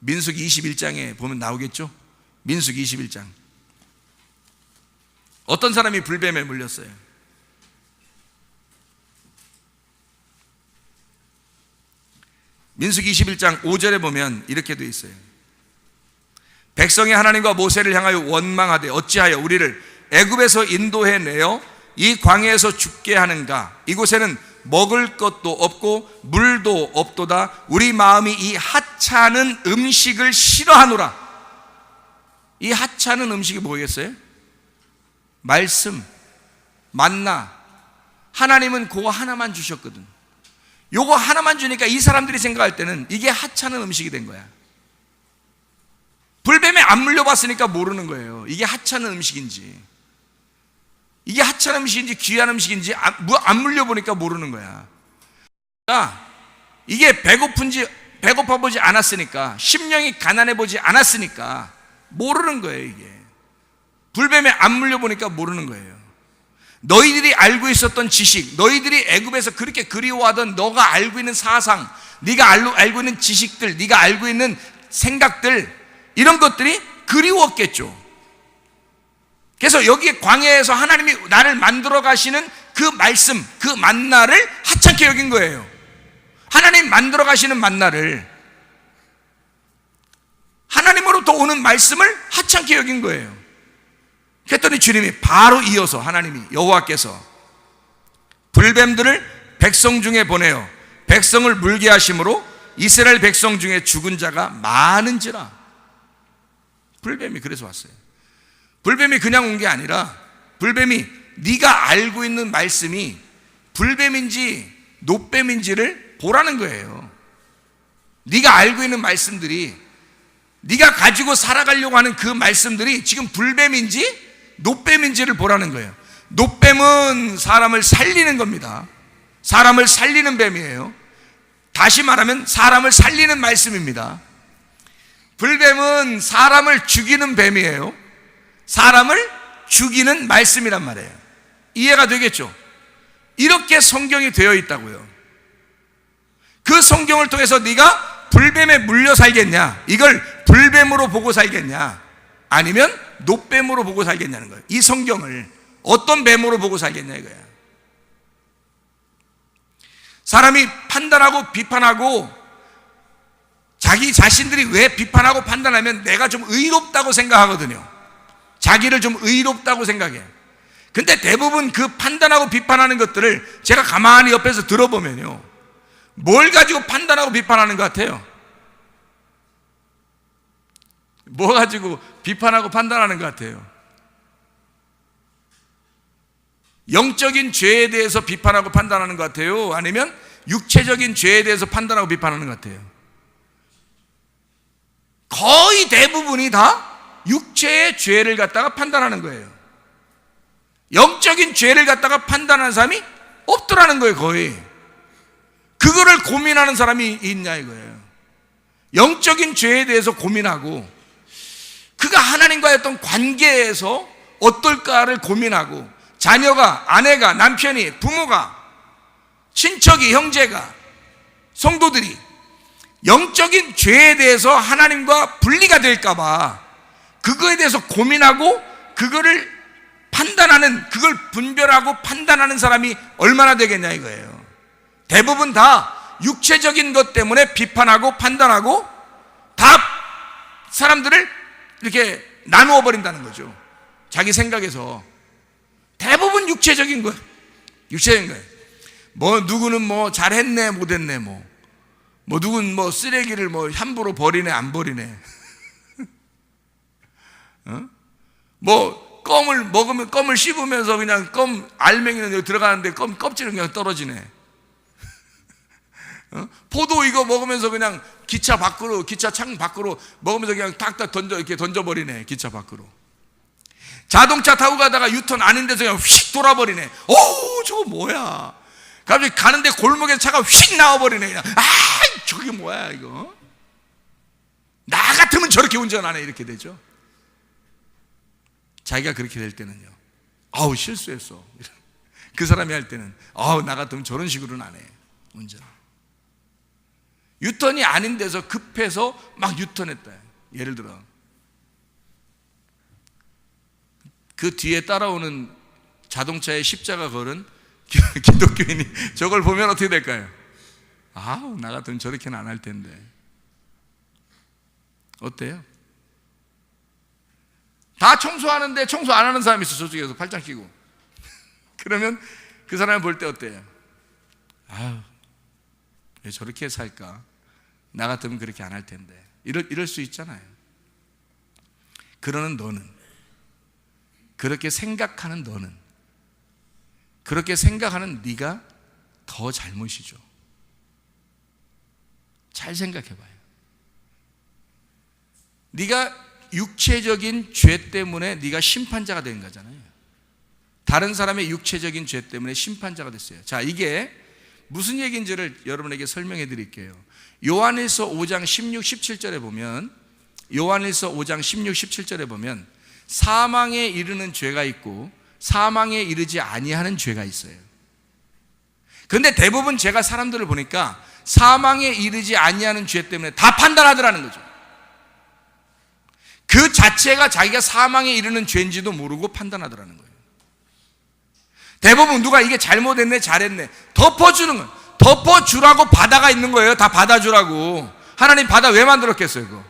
민수기 21장에 보면 나오겠죠? 민수기 21장. 어떤 사람이 불뱀에 물렸어요? 민수기 21장 5절에 보면 이렇게 되어 있어요. 백성이 하나님과 모세를 향하여 원망하되 어찌하여 우리를 애굽에서 인도해내어 이 광야에서 죽게 하는가? 이곳에는 먹을 것도 없고 물도 없도다. 우리 마음이 이 하찮은 음식을 싫어하노라. 이 하찮은 음식이 뭐겠어요? 말씀, 만나. 하나님은 그거 하나만 주셨거든. 요거 하나만 주니까 이 사람들이 생각할 때는 이게 하찮은 음식이 된 거야. 불뱀에 안 물려봤으니까 모르는 거예요. 이게 하찮은 음식인지, 이게 하찮은 음식인지 귀한 음식인지 안 물려보니까 모르는 거야. 이게 배고파 보지 않았으니까, 심령이 가난해 보지 않았으니까 모르는 거예요. 이게 불뱀에 안 물려보니까 모르는 거예요. 너희들이 알고 있었던 지식, 너희들이 애굽에서 그렇게 그리워하던 너가 알고 있는 사상, 네가 알고 있는 지식들, 네가 알고 있는 생각들, 이런 것들이 그리웠겠죠. 그래서 여기에 광야에서 하나님이 나를 만들어 가시는 그 말씀, 그 만나를 하찮게 여긴 거예요. 하나님 만들어 가시는 만나를, 하나님으로부터 오는 말씀을 하찮게 여긴 거예요. 그랬더니 주님이 바로 이어서, 하나님이, 여호와께서 불뱀들을 백성 중에 보내어 백성을 물게 하심으로 이스라엘 백성 중에 죽은 자가 많은지라. 불뱀이 그래서 왔어요. 불뱀이 그냥 온 게 아니라, 불뱀이 네가 알고 있는 말씀이 불뱀인지 노뱀인지를 보라는 거예요. 네가 알고 있는 말씀들이, 네가 가지고 살아가려고 하는 그 말씀들이 지금 불뱀인지 노뱀인지를 보라는 거예요. 노뱀은 사람을 살리는 겁니다. 사람을 살리는 뱀이에요. 다시 말하면 사람을 살리는 말씀입니다. 불뱀은 사람을 죽이는 뱀이에요. 사람을 죽이는 말씀이란 말이에요. 이해가 되겠죠? 이렇게 성경이 되어 있다고요. 그 성경을 통해서 네가 불뱀에 물려 살겠냐, 이걸 불뱀으로 보고 살겠냐, 아니면 노뱀으로 보고 살겠냐는 거예요. 이 성경을 어떤 뱀으로 보고 살겠냐 이거야. 사람이 판단하고 비판하고, 자기 자신들이 왜 비판하고 판단하면 내가 좀 의롭다고 생각하거든요. 자기를 좀 의롭다고 생각해. 근데 대부분 그 판단하고 비판하는 것들을 제가 가만히 옆에서 들어보면요, 뭘 가지고 판단하고 비판하는 것 같아요? 뭐 가지고 비판하고 판단하는 것 같아요? 영적인 죄에 대해서 비판하고 판단하는 것 같아요? 아니면 육체적인 죄에 대해서 판단하고 비판하는 것 같아요? 거의 대부분이 다 육체의 죄를 갖다가 판단하는 거예요. 영적인 죄를 갖다가 판단하는 사람이 없더라는 거예요. 거의. 그거를 고민하는 사람이 있냐 이거예요. 영적인 죄에 대해서 고민하고, 그가 하나님과의 어떤 관계에서 어떨까를 고민하고, 자녀가, 아내가, 남편이, 부모가, 친척이, 형제가, 성도들이 영적인 죄에 대해서 하나님과 분리가 될까봐 그거에 대해서 고민하고, 그거를 판단하는, 그걸 분별하고 판단하는 사람이 얼마나 되겠냐 이거예요. 대부분 다 육체적인 것 때문에 비판하고 판단하고 다 사람들을 이렇게 나누어 버린다는 거죠. 자기 생각에서 대부분 육체적인 거예요. 육체적인 거예요. 뭐 누구는 뭐 잘했네 못했네, 뭐 누구는 뭐 쓰레기를 뭐 함부로 버리네 안 버리네, 뭐 껌을 먹으면 껌을 씹으면서 그냥 껌 알맹이는 여기 들어가는데 껌 껍질은 그냥 떨어지네. 포도 이거 먹으면서 그냥 기차 창 밖으로 먹으면서 그냥 탁탁 이렇게 던져버리네, 기차 밖으로. 자동차 타고 가다가 유턴 아닌 데서 그냥 휙 돌아버리네. 오, 저거 뭐야? 갑자기 가는데 골목에서 차가 휙 나와버리네. 그냥. 아, 저게 뭐야 이거? 나 같으면 저렇게 운전하네, 이렇게 되죠. 자기가 그렇게 될 때는요, 아우 실수했어. 그 사람이 할 때는 아우 나 같으면 저런 식으로는 안 해, 운전. 유턴이 아닌 데서 급해서 막 유턴했다. 예를 들어 그 뒤에 따라오는 자동차에 십자가 걸은 기독교인이 저걸 보면 어떻게 될까요? 아우 나 같으면 저렇게는 안 할 텐데. 어때요? 다 청소하는데 청소 안 하는 사람이 있어, 저쪽에서 팔짱 끼고. 그러면 그 사람을 볼 때 어때요? 아유 왜 저렇게 살까? 나 같으면 그렇게 안 할 텐데. 이럴 수 있잖아요. 그러는 너는, 그렇게 생각하는 너는, 그렇게 생각하는 네가 더 잘못이죠. 잘 생각해 봐요. 네가 육체적인 죄 때문에 네가 심판자가 된 거잖아요. 다른 사람의 육체적인 죄 때문에 심판자가 됐어요. 자, 이게 무슨 얘기인지를 여러분에게 설명해 드릴게요. 요한일서 5장 16, 17절에 보면, 요한일서 5장 16, 17절에 보면 사망에 이르는 죄가 있고 사망에 이르지 아니하는 죄가 있어요. 그런데 대부분 제가 사람들을 보니까 사망에 이르지 아니하는 죄 때문에 다 판단하더라는 거죠. 그 자체가 자기가 사망에 이르는 죄인지도 모르고 판단하더라는 거예요. 대부분 누가 이게 잘못했네 잘했네 덮어주는 거예요. 덮어주라고 바다가 있는 거예요. 다 받아주라고. 하나님 바다 왜 만들었겠어요? 그거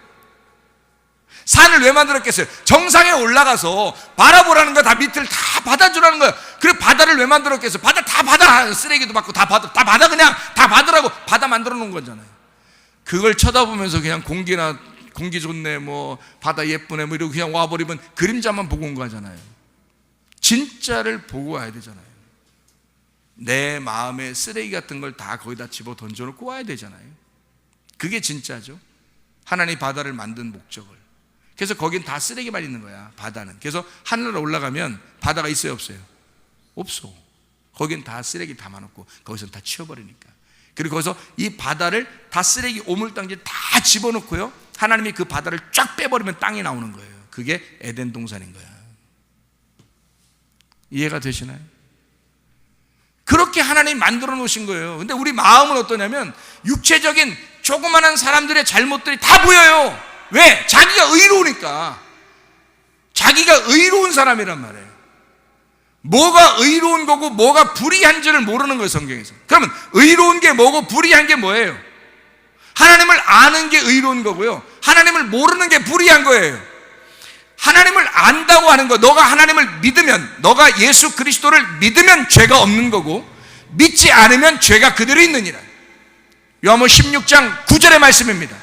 산을 왜 만들었겠어요? 정상에 올라가서 바라보라는 거야. 다 밑을 다 받아주라는 거야. 그래 바다를 왜 만들었겠어요? 바다 다 받아. 쓰레기도 받고 다 받아 그냥 다 받으라고 바다 만들어 놓은 거잖아요. 그걸 쳐다보면서 그냥 공기 좋네, 뭐 바다 예쁘네, 뭐 이러고 그냥 와버리면 그림자만 보고 온 거잖아요. 진짜를 보고 와야 되잖아요. 내 마음에 쓰레기 같은 걸 다 거기다 집어 던져놓고 와야 되잖아요. 그게 진짜죠. 하나님이 바다를 만든 목적을. 그래서 거긴 다 쓰레기만 있는 거야, 바다는. 그래서 하늘로 올라가면 바다가 있어요, 없어요? 없어. 거긴 다 쓰레기 담아놓고 거기서 다 치워버리니까. 그리고 거기서 이 바다를 다 쓰레기 오물당질 다 집어넣고요, 하나님이 그 바다를 쫙 빼버리면 땅이 나오는 거예요. 그게 에덴 동산인 거야. 이해가 되시나요? 그렇게 하나님이 만들어 놓으신 거예요. 근데 우리 마음은 어떠냐면 육체적인 조그만한 사람들의 잘못들이 다 보여요. 왜? 자기가 의로우니까. 자기가 의로운 사람이란 말이에요. 뭐가 의로운 거고 뭐가 불의한지를 모르는 거예요, 성경에서. 그러면 의로운 게 뭐고 불의한 게 뭐예요? 하나님을 아는 게 의로운 거고요, 하나님을 모르는 게 불의한 거예요. 하나님을 안다고 하는 거, 너가 하나님을 믿으면, 너가 예수 그리스도를 믿으면 죄가 없는 거고, 믿지 않으면 죄가 그대로 있느니라. 요한복음 16장 9절의 말씀입니다.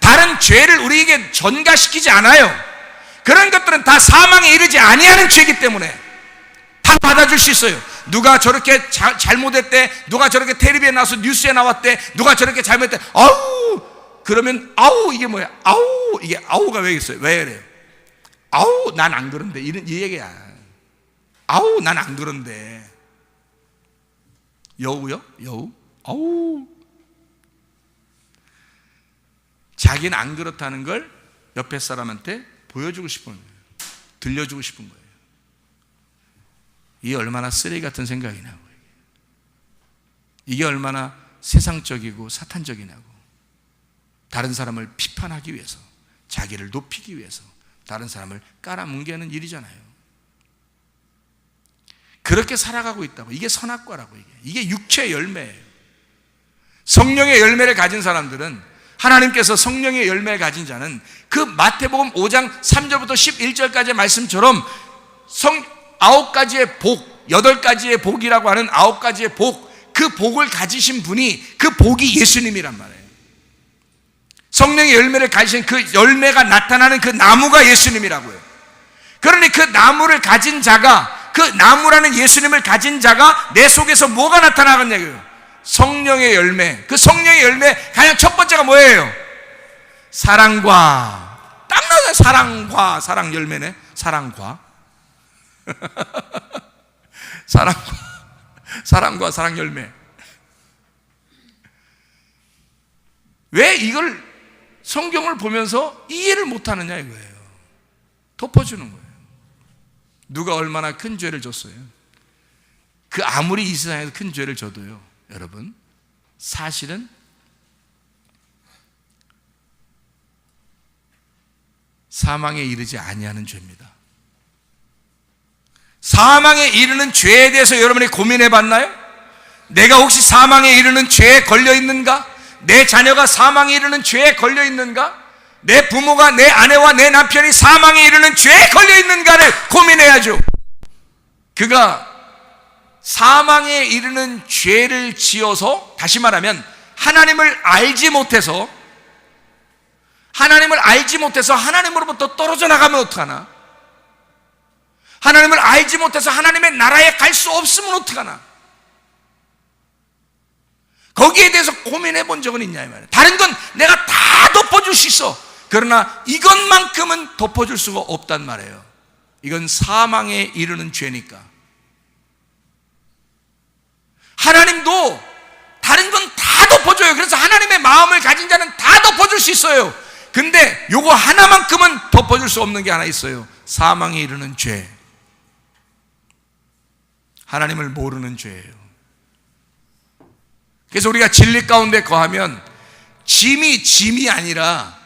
다른 죄를 우리에게 전가시키지 않아요. 그런 것들은 다 사망에 이르지 아니하는 죄이기 때문에 다 받아줄 수 있어요. 누가 저렇게 잘못했대, 누가 저렇게 텔레비에 나와서 뉴스에 나왔대, 누가 저렇게 잘못했대, 아우, 그러면 아우 이게 뭐야? 아우, 이게 아우가 왜 있어요? 왜 그래요? 아우 난 안 그런데, 이런 이 얘기야. 아우 난 안 그런데. 여우요? 여우? 아우. 자기는 안 그렇다는 걸 옆에 사람한테 보여주고 싶은 거예요. 들려주고 싶은 거예요. 이게 얼마나 쓰레기 같은 생각이냐고. 이게 얼마나 세상적이고 사탄적이냐고. 다른 사람을 비판하기 위해서, 자기를 높이기 위해서 다른 사람을 깔아뭉개는 일이잖아요. 그렇게 살아가고 있다고. 이게 선악과라고. 이게 육체의 열매예요. 성령의 열매를 가진 사람들은, 하나님께서 성령의 열매를 가진 자는 그 마태복음 5장 3절부터 11절까지의 말씀처럼 9가지의 복, 8가지의 복이라고 하는 9가지의 복, 그 복을 가지신 분이, 그 복이 예수님이란 말이에요. 성령의 열매를 가지신 그 열매가 나타나는 그 나무가 예수님이라고요. 그러니 그 나무를 가진 자가, 그 나무라는 예수님을 가진 자가 내 속에서 뭐가 나타나겠냐고요? 성령의 열매. 그 성령의 열매 가장 첫 번째가 뭐예요? 사랑과, 딱 나와요. 사랑과, 사랑 열매네. 사랑과 사랑과 사랑 열매. 왜 이걸 성경을 보면서 이해를 못하느냐 이거예요. 덮어주는 거예요. 누가 얼마나 큰 죄를 졌어요? 그 아무리 이 세상에서 큰 죄를 져도요, 여러분, 사실은 사망에 이르지 아니하는 죄입니다. 사망에 이르는 죄에 대해서 여러분이 고민해 봤나요? 내가 혹시 사망에 이르는 죄에 걸려 있는가? 내 자녀가 사망에 이르는 죄에 걸려 있는가? 내 부모가, 내 아내와 내 남편이 사망에 이르는 죄에 걸려 있는가를 고민해야죠. 그가 사망에 이르는 죄를 지어서, 다시 말하면 하나님을 알지 못해서 하나님으로부터 떨어져 나가면 어떡하나? 하나님을 알지 못해서 하나님의 나라에 갈 수 없으면 어떡하나? 거기에 대해서 고민해 본 적은 있냐 이 말이에요. 다른 건 내가 다 덮어줄 수 있어. 그러나 이것만큼은 덮어줄 수가 없단 말이에요. 이건 사망에 이르는 죄니까. 하나님도 다른 건 다 덮어줘요. 그래서 하나님의 마음을 가진 자는 다 덮어줄 수 있어요. 근데 요거 하나만큼은 덮어줄 수 없는 게 하나 있어요. 사망에 이르는 죄. 하나님을 모르는 죄예요. 그래서 우리가 진리 가운데 거하면 짐이 아니라,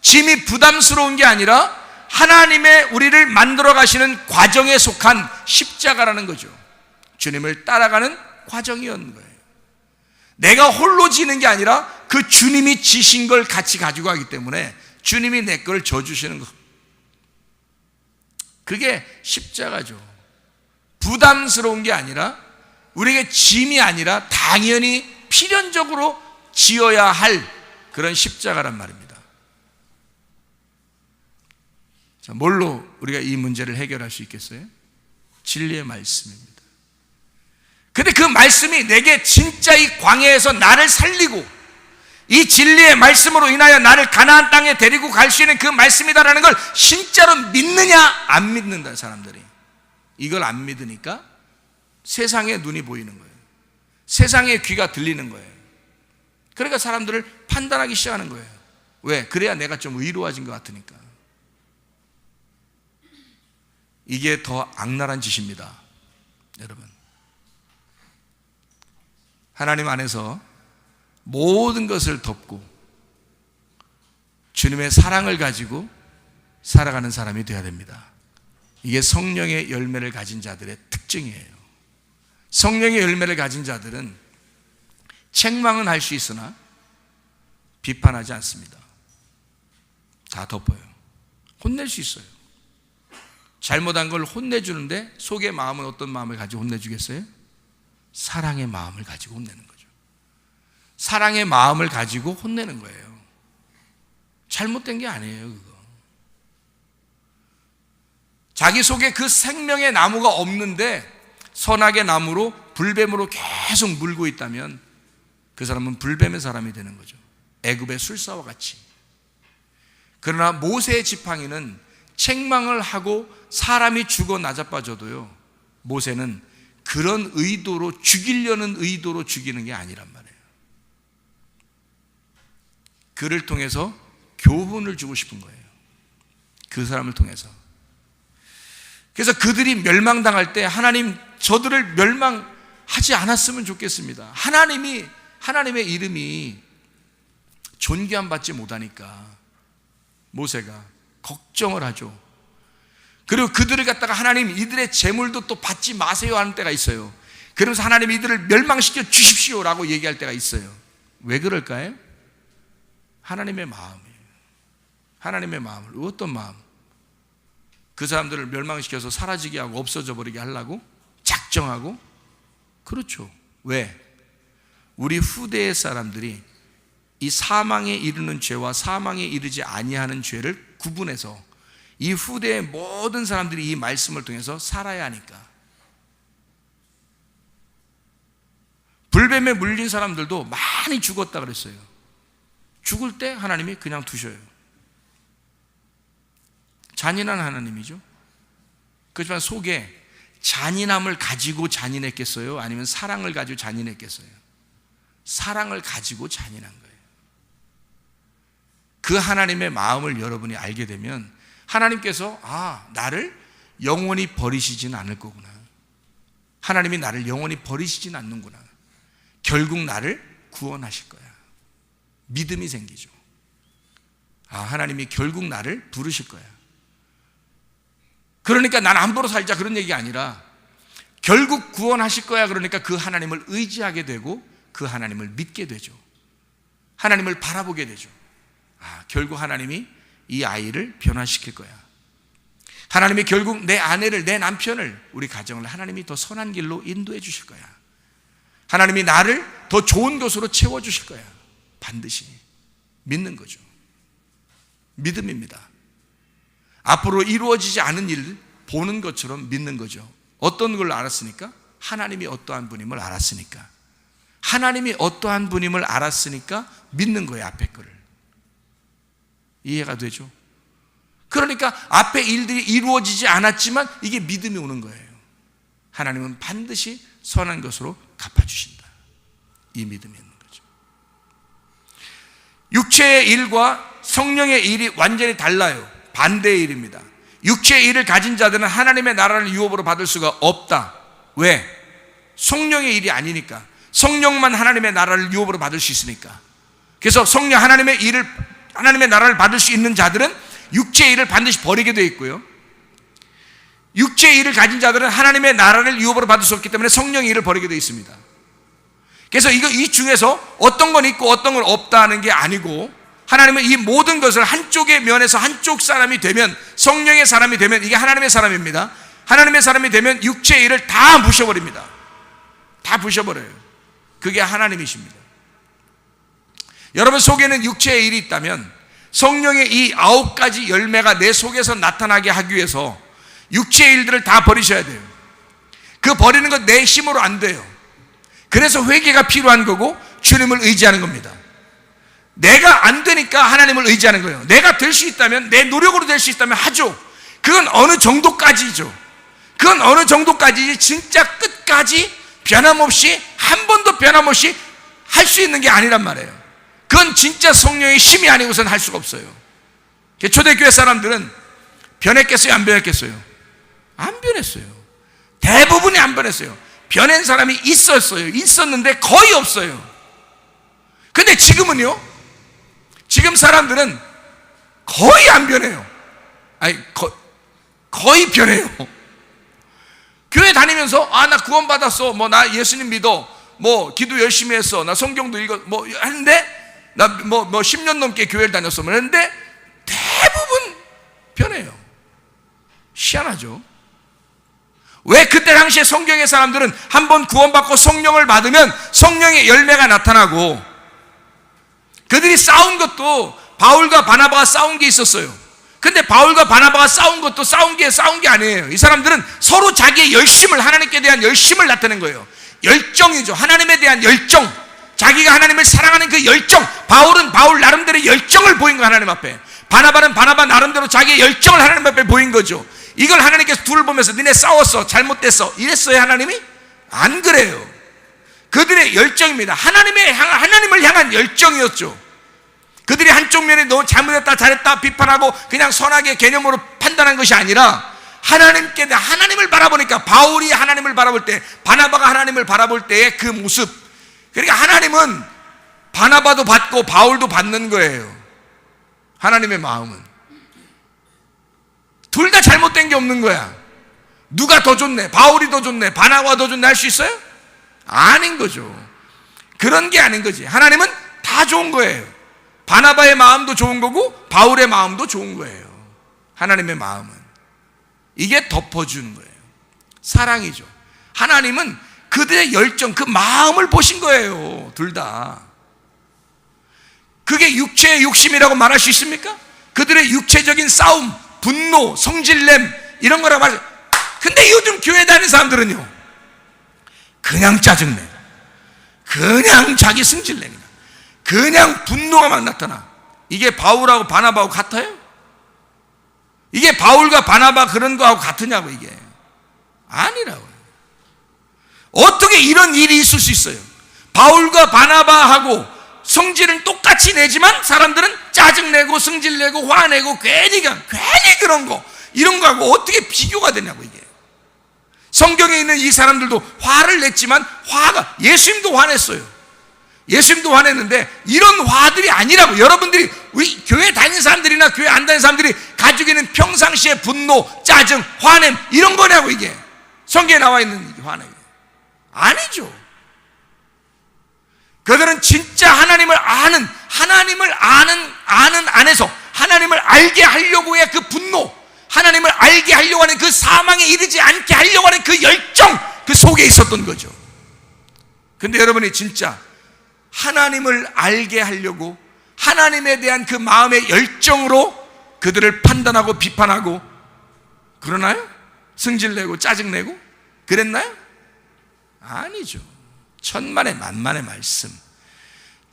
짐이 부담스러운 게 아니라 하나님의 우리를 만들어 가시는 과정에 속한 십자가라는 거죠. 주님을 따라가는 과정이었는 거예요. 내가 홀로 지는 게 아니라 그 주님이 지신 걸 같이 가지고 가기 때문에 주님이 내 걸 져주시는 거. 그게 십자가죠. 부담스러운 게 아니라, 우리에게 짐이 아니라 당연히 필연적으로 지어야 할 그런 십자가란 말입니다. 자, 뭘로 우리가 이 문제를 해결할 수 있겠어요? 진리의 말씀입니다. 근데 그 말씀이 내게 진짜 이 광야에서 나를 살리고, 이 진리의 말씀으로 인하여 나를 가나안 땅에 데리고 갈 수 있는 그 말씀이다라는 걸 진짜로 믿느냐 안 믿는다. 사람들이 이걸 안 믿으니까 세상의 눈이 보이는 거예요. 세상의 귀가 들리는 거예요. 그러니까 사람들을 판단하기 시작하는 거예요. 왜? 그래야 내가 좀 의로워진 것 같으니까. 이게 더 악랄한 짓입니다, 여러분. 하나님 안에서 모든 것을 덮고 주님의 사랑을 가지고 살아가는 사람이 되어야 됩니다. 이게 성령의 열매를 가진 자들의 특징이에요. 성령의 열매를 가진 자들은 책망은 할 수 있으나 비판하지 않습니다. 다 덮어요. 혼낼 수 있어요. 잘못한 걸 혼내주는데 속의 마음은 어떤 마음을 가지고 혼내주겠어요? 사랑의 마음을 가지고 혼내는 거죠. 사랑의 마음을 가지고 혼내는 거예요. 잘못된 게 아니에요, 그거. 자기 속에 그 생명의 나무가 없는데 선악의 나무로 불뱀으로 계속 물고 있다면 그 사람은 불뱀의 사람이 되는 거죠. 애굽의 술사와 같이. 그러나 모세의 지팡이는 책망을 하고 사람이 죽어 나자빠져도요, 모세는 그런 의도로, 죽이려는 의도로 죽이는 게 아니란 말이에요. 그를 통해서 교훈을 주고 싶은 거예요. 그 사람을 통해서. 그래서 그들이 멸망당할 때 하나님, 저들을 멸망하지 않았으면 좋겠습니다. 하나님의 이름이 존귀함 받지 못하니까 모세가 걱정을 하죠. 그리고 그들을 갖다가 하나님, 이들의 재물도 또 받지 마세요 하는 때가 있어요. 그러면서 하나님, 이들을 멸망시켜 주십시오라고 얘기할 때가 있어요. 왜 그럴까요? 하나님의 마음이에요. 하나님의 마음을. 어떤 마음? 그 사람들을 멸망시켜서 사라지게 하고 없어져 버리게 하려고 작정하고? 그렇죠. 왜? 우리 후대의 사람들이 이 사망에 이르는 죄와 사망에 이르지 아니하는 죄를 구분해서 이 후대의 모든 사람들이 이 말씀을 통해서 살아야 하니까. 불뱀에 물린 사람들도 많이 죽었다 그랬어요. 죽을 때 하나님이 그냥 두셔요. 잔인한 하나님이죠. 그렇지만 속에 잔인함을 가지고 잔인했겠어요? 아니면 사랑을 가지고 잔인했겠어요? 사랑을 가지고 잔인한 거예요. 그 하나님의 마음을 여러분이 알게 되면 하나님께서 나를 영원히 버리시진 않을 거구나. 하나님이 나를 영원히 버리시진 않는구나. 결국 나를 구원하실 거야. 믿음이 생기죠. 하나님이 결국 나를 부르실 거야. 그러니까 난 안보로 살자 그런 얘기가 아니라 결국 구원하실 거야. 그러니까 그 하나님을 의지하게 되고 그 하나님을 믿게 되죠. 하나님을 바라보게 되죠. 결국 하나님이 이 아이를 변화시킬 거야. 하나님이 결국 내 아내를, 내 남편을, 우리 가정을 하나님이 더 선한 길로 인도해 주실 거야. 하나님이 나를 더 좋은 것으로 채워주실 거야. 반드시 믿는 거죠. 믿음입니다. 앞으로 이루어지지 않은 일 보는 것처럼 믿는 거죠. 어떤 걸 알았으니까? 하나님이 어떠한 분임을 알았으니까. 하나님이 어떠한 분임을 알았으니까 믿는 거예요. 앞에 거를. 이해가 되죠? 그러니까 앞에 일들이 이루어지지 않았지만 이게 믿음이 오는 거예요. 하나님은 반드시 선한 것으로 갚아주신다. 이 믿음이 있는 거죠. 육체의 일과 성령의 일이 완전히 달라요. 반대의 일입니다. 육체의 일을 가진 자들은 하나님의 나라를 유업으로 받을 수가 없다. 왜? 성령의 일이 아니니까. 성령만 하나님의 나라를 유업으로 받을 수 있으니까. 그래서 성령 하나님의 나라를 받을 수 있는 자들은 육체의 일을 반드시 버리게 되어 있고요. 육체의 일을 가진 자들은 하나님의 나라를 유업으로 받을 수 없기 때문에 성령의 일을 버리게 되어 있습니다. 그래서 이 중에서 어떤 건 있고 어떤 건 없다는 게 아니고 하나님은 이 모든 것을 한쪽의 면에서 한쪽 사람이 되면, 성령의 사람이 되면 이게 하나님의 사람입니다. 하나님의 사람이 되면 육체의 일을 다 부셔버립니다. 다 부셔버려요. 그게 하나님이십니다. 여러분 속에는 육체의 일이 있다면 성령의 이 9가지 열매가 내 속에서 나타나게 하기 위해서 육체의 일들을 다 버리셔야 돼요. 그 버리는 건 내 힘으로 안 돼요. 그래서 회개가 필요한 거고 주님을 의지하는 겁니다. 내가 안 되니까 하나님을 의지하는 거예요. 내가 될 수 있다면, 내 노력으로 될 수 있다면 하죠. 그건 어느 정도까지죠. 그건 어느 정도까지지 진짜 끝까지 변함없이, 한 번도 변함없이 할 수 있는 게 아니란 말이에요. 그건 진짜 성령의 힘이 아니고서는 할 수가 없어요. 초대교회 사람들은 변했겠어요? 안 변했겠어요? 안 변했어요. 대부분이 안 변했어요. 변한 사람이 있었는데 거의 없어요. 근데 지금은요, 지금 사람들은 거의 안 변해요. 거의 변해요. 교회 다니면서 나 구원받았어, 나 예수님 믿어, 기도 열심히 했어, 나 성경도 읽어, 하는데 나 10년 넘게 교회를 다녔어 했는데 대부분 변해요. 희한하죠. 왜? 그때 당시에 성경의 사람들은 한번 구원받고 성령을 받으면 성령의 열매가 나타나고, 그들이 싸운 것도 바울과 바나바가 싸운 게 있었어요. 근데 바울과 바나바가 싸운 것도 싸운 게 아니에요. 이 사람들은 서로 자기의 열심을, 하나님께 대한 열심을 나타낸 거예요. 열정이죠. 하나님에 대한 열정, 자기가 하나님을 사랑하는 그 열정. 바울은 바울 나름대로 열정을 보인 거예요, 하나님 앞에. 바나바는 바나바 나름대로 자기의 열정을 하나님 앞에 보인 거죠. 이걸 하나님께서 둘을 보면서 니네 싸웠어, 잘못됐어, 이랬어요 하나님이? 안 그래요. 그들의 열정입니다. 하나님을 향한 열정이었죠. 그들이 한쪽 면에 너무 잘못했다 잘했다 비판하고 그냥 선하게 개념으로 판단한 것이 아니라 하나님을 바라보니까, 바울이 하나님을 바라볼 때, 바나바가 하나님을 바라볼 때의 그 모습, 그러니까 하나님은 바나바도 받고 바울도 받는 거예요. 하나님의 마음은 둘 다 잘못된 게 없는 거야. 누가 더 좋네, 바울이 더 좋네, 바나바가 더 좋네 할 수 있어요? 아닌 거죠. 그런 게 아닌 거지. 하나님은 다 좋은 거예요. 바나바의 마음도 좋은 거고 바울의 마음도 좋은 거예요. 하나님의 마음은 이게 덮어주는 거예요. 사랑이죠. 하나님은 그들의 열정, 그 마음을 보신 거예요. 둘 다. 그게 육체의 욕심이라고 말할 수 있습니까? 그들의 육체적인 싸움, 분노, 성질냄 이런 거라 말해요. 근데 요즘 교회 다니는 사람들은요, 그냥 짜증내, 그냥 자기 승질내니까, 그냥 분노가 막 나타나. 이게 바울하고 바나바하고 같아요? 이게 바울과 바나바 그런 거하고 같으냐고. 이게 아니라고요. 어떻게 이런 일이 있을 수 있어요? 바울과 바나바하고 성질은 똑같이 내지만 사람들은 짜증내고 승질내고 화내고 괜히 그런 거, 이런 거하고 어떻게 비교가 되냐고. 이게 성경에 있는 이 사람들도 화를 냈지만 화가, 예수님도 화냈어요. 예수님도 화냈는데 이런 화들이 아니라고. 여러분들이, 우리 교회 다니는 사람들이나 교회 안 다니는 사람들이 가지고 있는 평상시의 분노, 짜증, 화냄 이런 거냐고. 이게 성경에 나와 있는 화냄 아니죠. 그들은 진짜 하나님을 아는 안에서 하나님을 알게 하려고 의 그 분노, 하나님을 알게 하려고 하는 그 사망에 이르지 않게 하려고 하는 그 열정, 그 속에 있었던 거죠. 근데 여러분이 진짜 하나님을 알게 하려고 하나님에 대한 그 마음의 열정으로 그들을 판단하고 비판하고 그러나요? 승질내고 짜증내고 그랬나요? 아니죠. 천만의 만만의 말씀.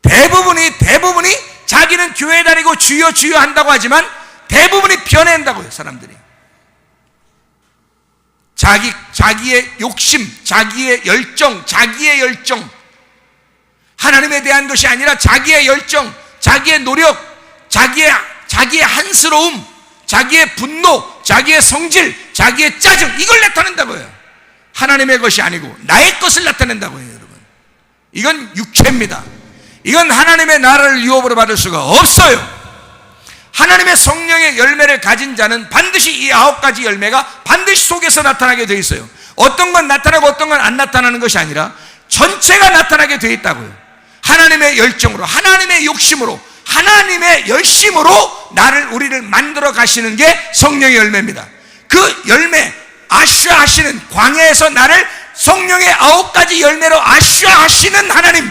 대부분이 자기는 교회 다니고 주여 주여 한다고 하지만 대부분이 변해낸다고요. 사람들이 자기의 욕심, 자기의 열정, 하나님에 대한 것이 아니라 자기의 열정, 자기의 노력, 자기의 한스러움, 자기의 분노, 자기의 성질, 자기의 짜증, 이걸 나타낸다고요. 하나님의 것이 아니고 나의 것을 나타낸다고요. 여러분, 이건 육체입니다. 이건 하나님의 나라를 유업으로 받을 수가 없어요. 하나님의 성령의 열매를 가진 자는 반드시 이 9가지 열매가 반드시 속에서 나타나게 되어 있어요. 어떤 건 나타나고 어떤 건 안 나타나는 것이 아니라 전체가 나타나게 되어 있다고요. 하나님의 열정으로, 하나님의 욕심으로, 하나님의 열심으로 우리를 만들어 가시는 게 성령의 열매입니다. 그 열매, 아슈아 하시는, 광야에서 나를 성령의 9가지 열매로 아슈아 하시는 하나님,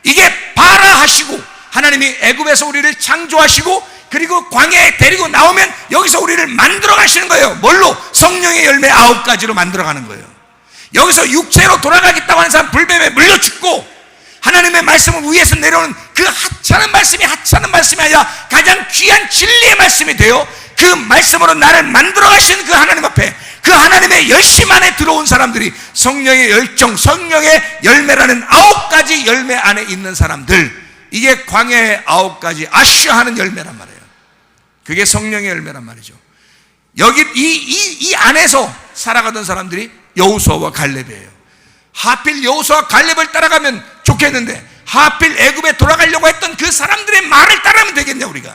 이게 바라 하시고, 하나님이 애굽에서 우리를 창조하시고 그리고 광야에 데리고 나오면 여기서 우리를 만들어 가시는 거예요. 뭘로? 성령의 열매 9가지로 만들어 가는 거예요. 여기서 육체로 돌아가겠다고 하는 사람 불뱀에 물려 죽고, 하나님의 말씀을 위에서 내려오는 그 하찮은 말씀이 아니라 가장 귀한 진리의 말씀이 되어 그 말씀으로 나를 만들어 가시는 그 하나님 앞에, 그 하나님의 열심 안에 들어온 사람들이 성령의 열정, 성령의 열매라는 9가지 열매 안에 있는 사람들, 이게 광야의 9가지 아슈아하는 열매란 말이에요. 그게 성령의 열매란 말이죠. 여기 이 안에서 살아가던 사람들이 여호수아와 갈렙이에요. 하필 여호수아와 갈렙을 따라가면 좋겠는데 하필 애굽에 돌아가려고 했던 그 사람들의 말을 따라하면 되겠냐 우리가?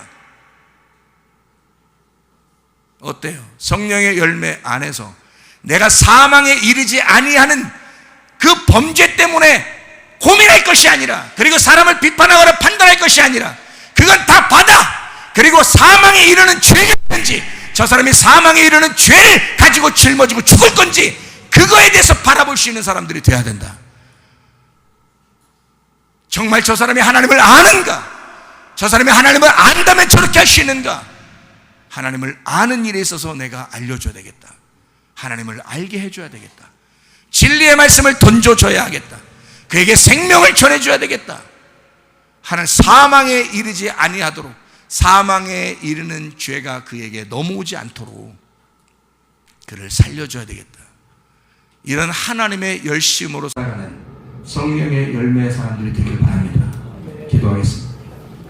어때요? 성령의 열매 안에서 내가 사망에 이르지 아니하는 그 범죄 때문에 고민할 것이 아니라, 그리고 사람을 비판하거나 판단할 것이 아니라, 그건 다 받아. 그리고 사망에 이르는 죄가 있는지, 저 사람이 사망에 이르는 죄를 가지고 짊어지고 죽을 건지, 그거에 대해서 바라볼 수 있는 사람들이 돼야 된다. 정말 저 사람이 하나님을 아는가? 저 사람이 하나님을 안다면 저렇게 할 수 있는가? 하나님을 아는 일에 있어서 내가 알려줘야 되겠다. 하나님을 알게 해줘야 되겠다. 진리의 말씀을 던져줘야 하겠다. 그에게 생명을 전해줘야 되겠다. 하나님 사망에 이르지 아니하도록, 사망에 이르는 죄가 그에게 넘어오지 않도록 그를 살려줘야 되겠다. 이런 하나님의 열심으로 살아가는 성령의 열매의 사람들이 되길 바랍니다. 기도하겠습니다.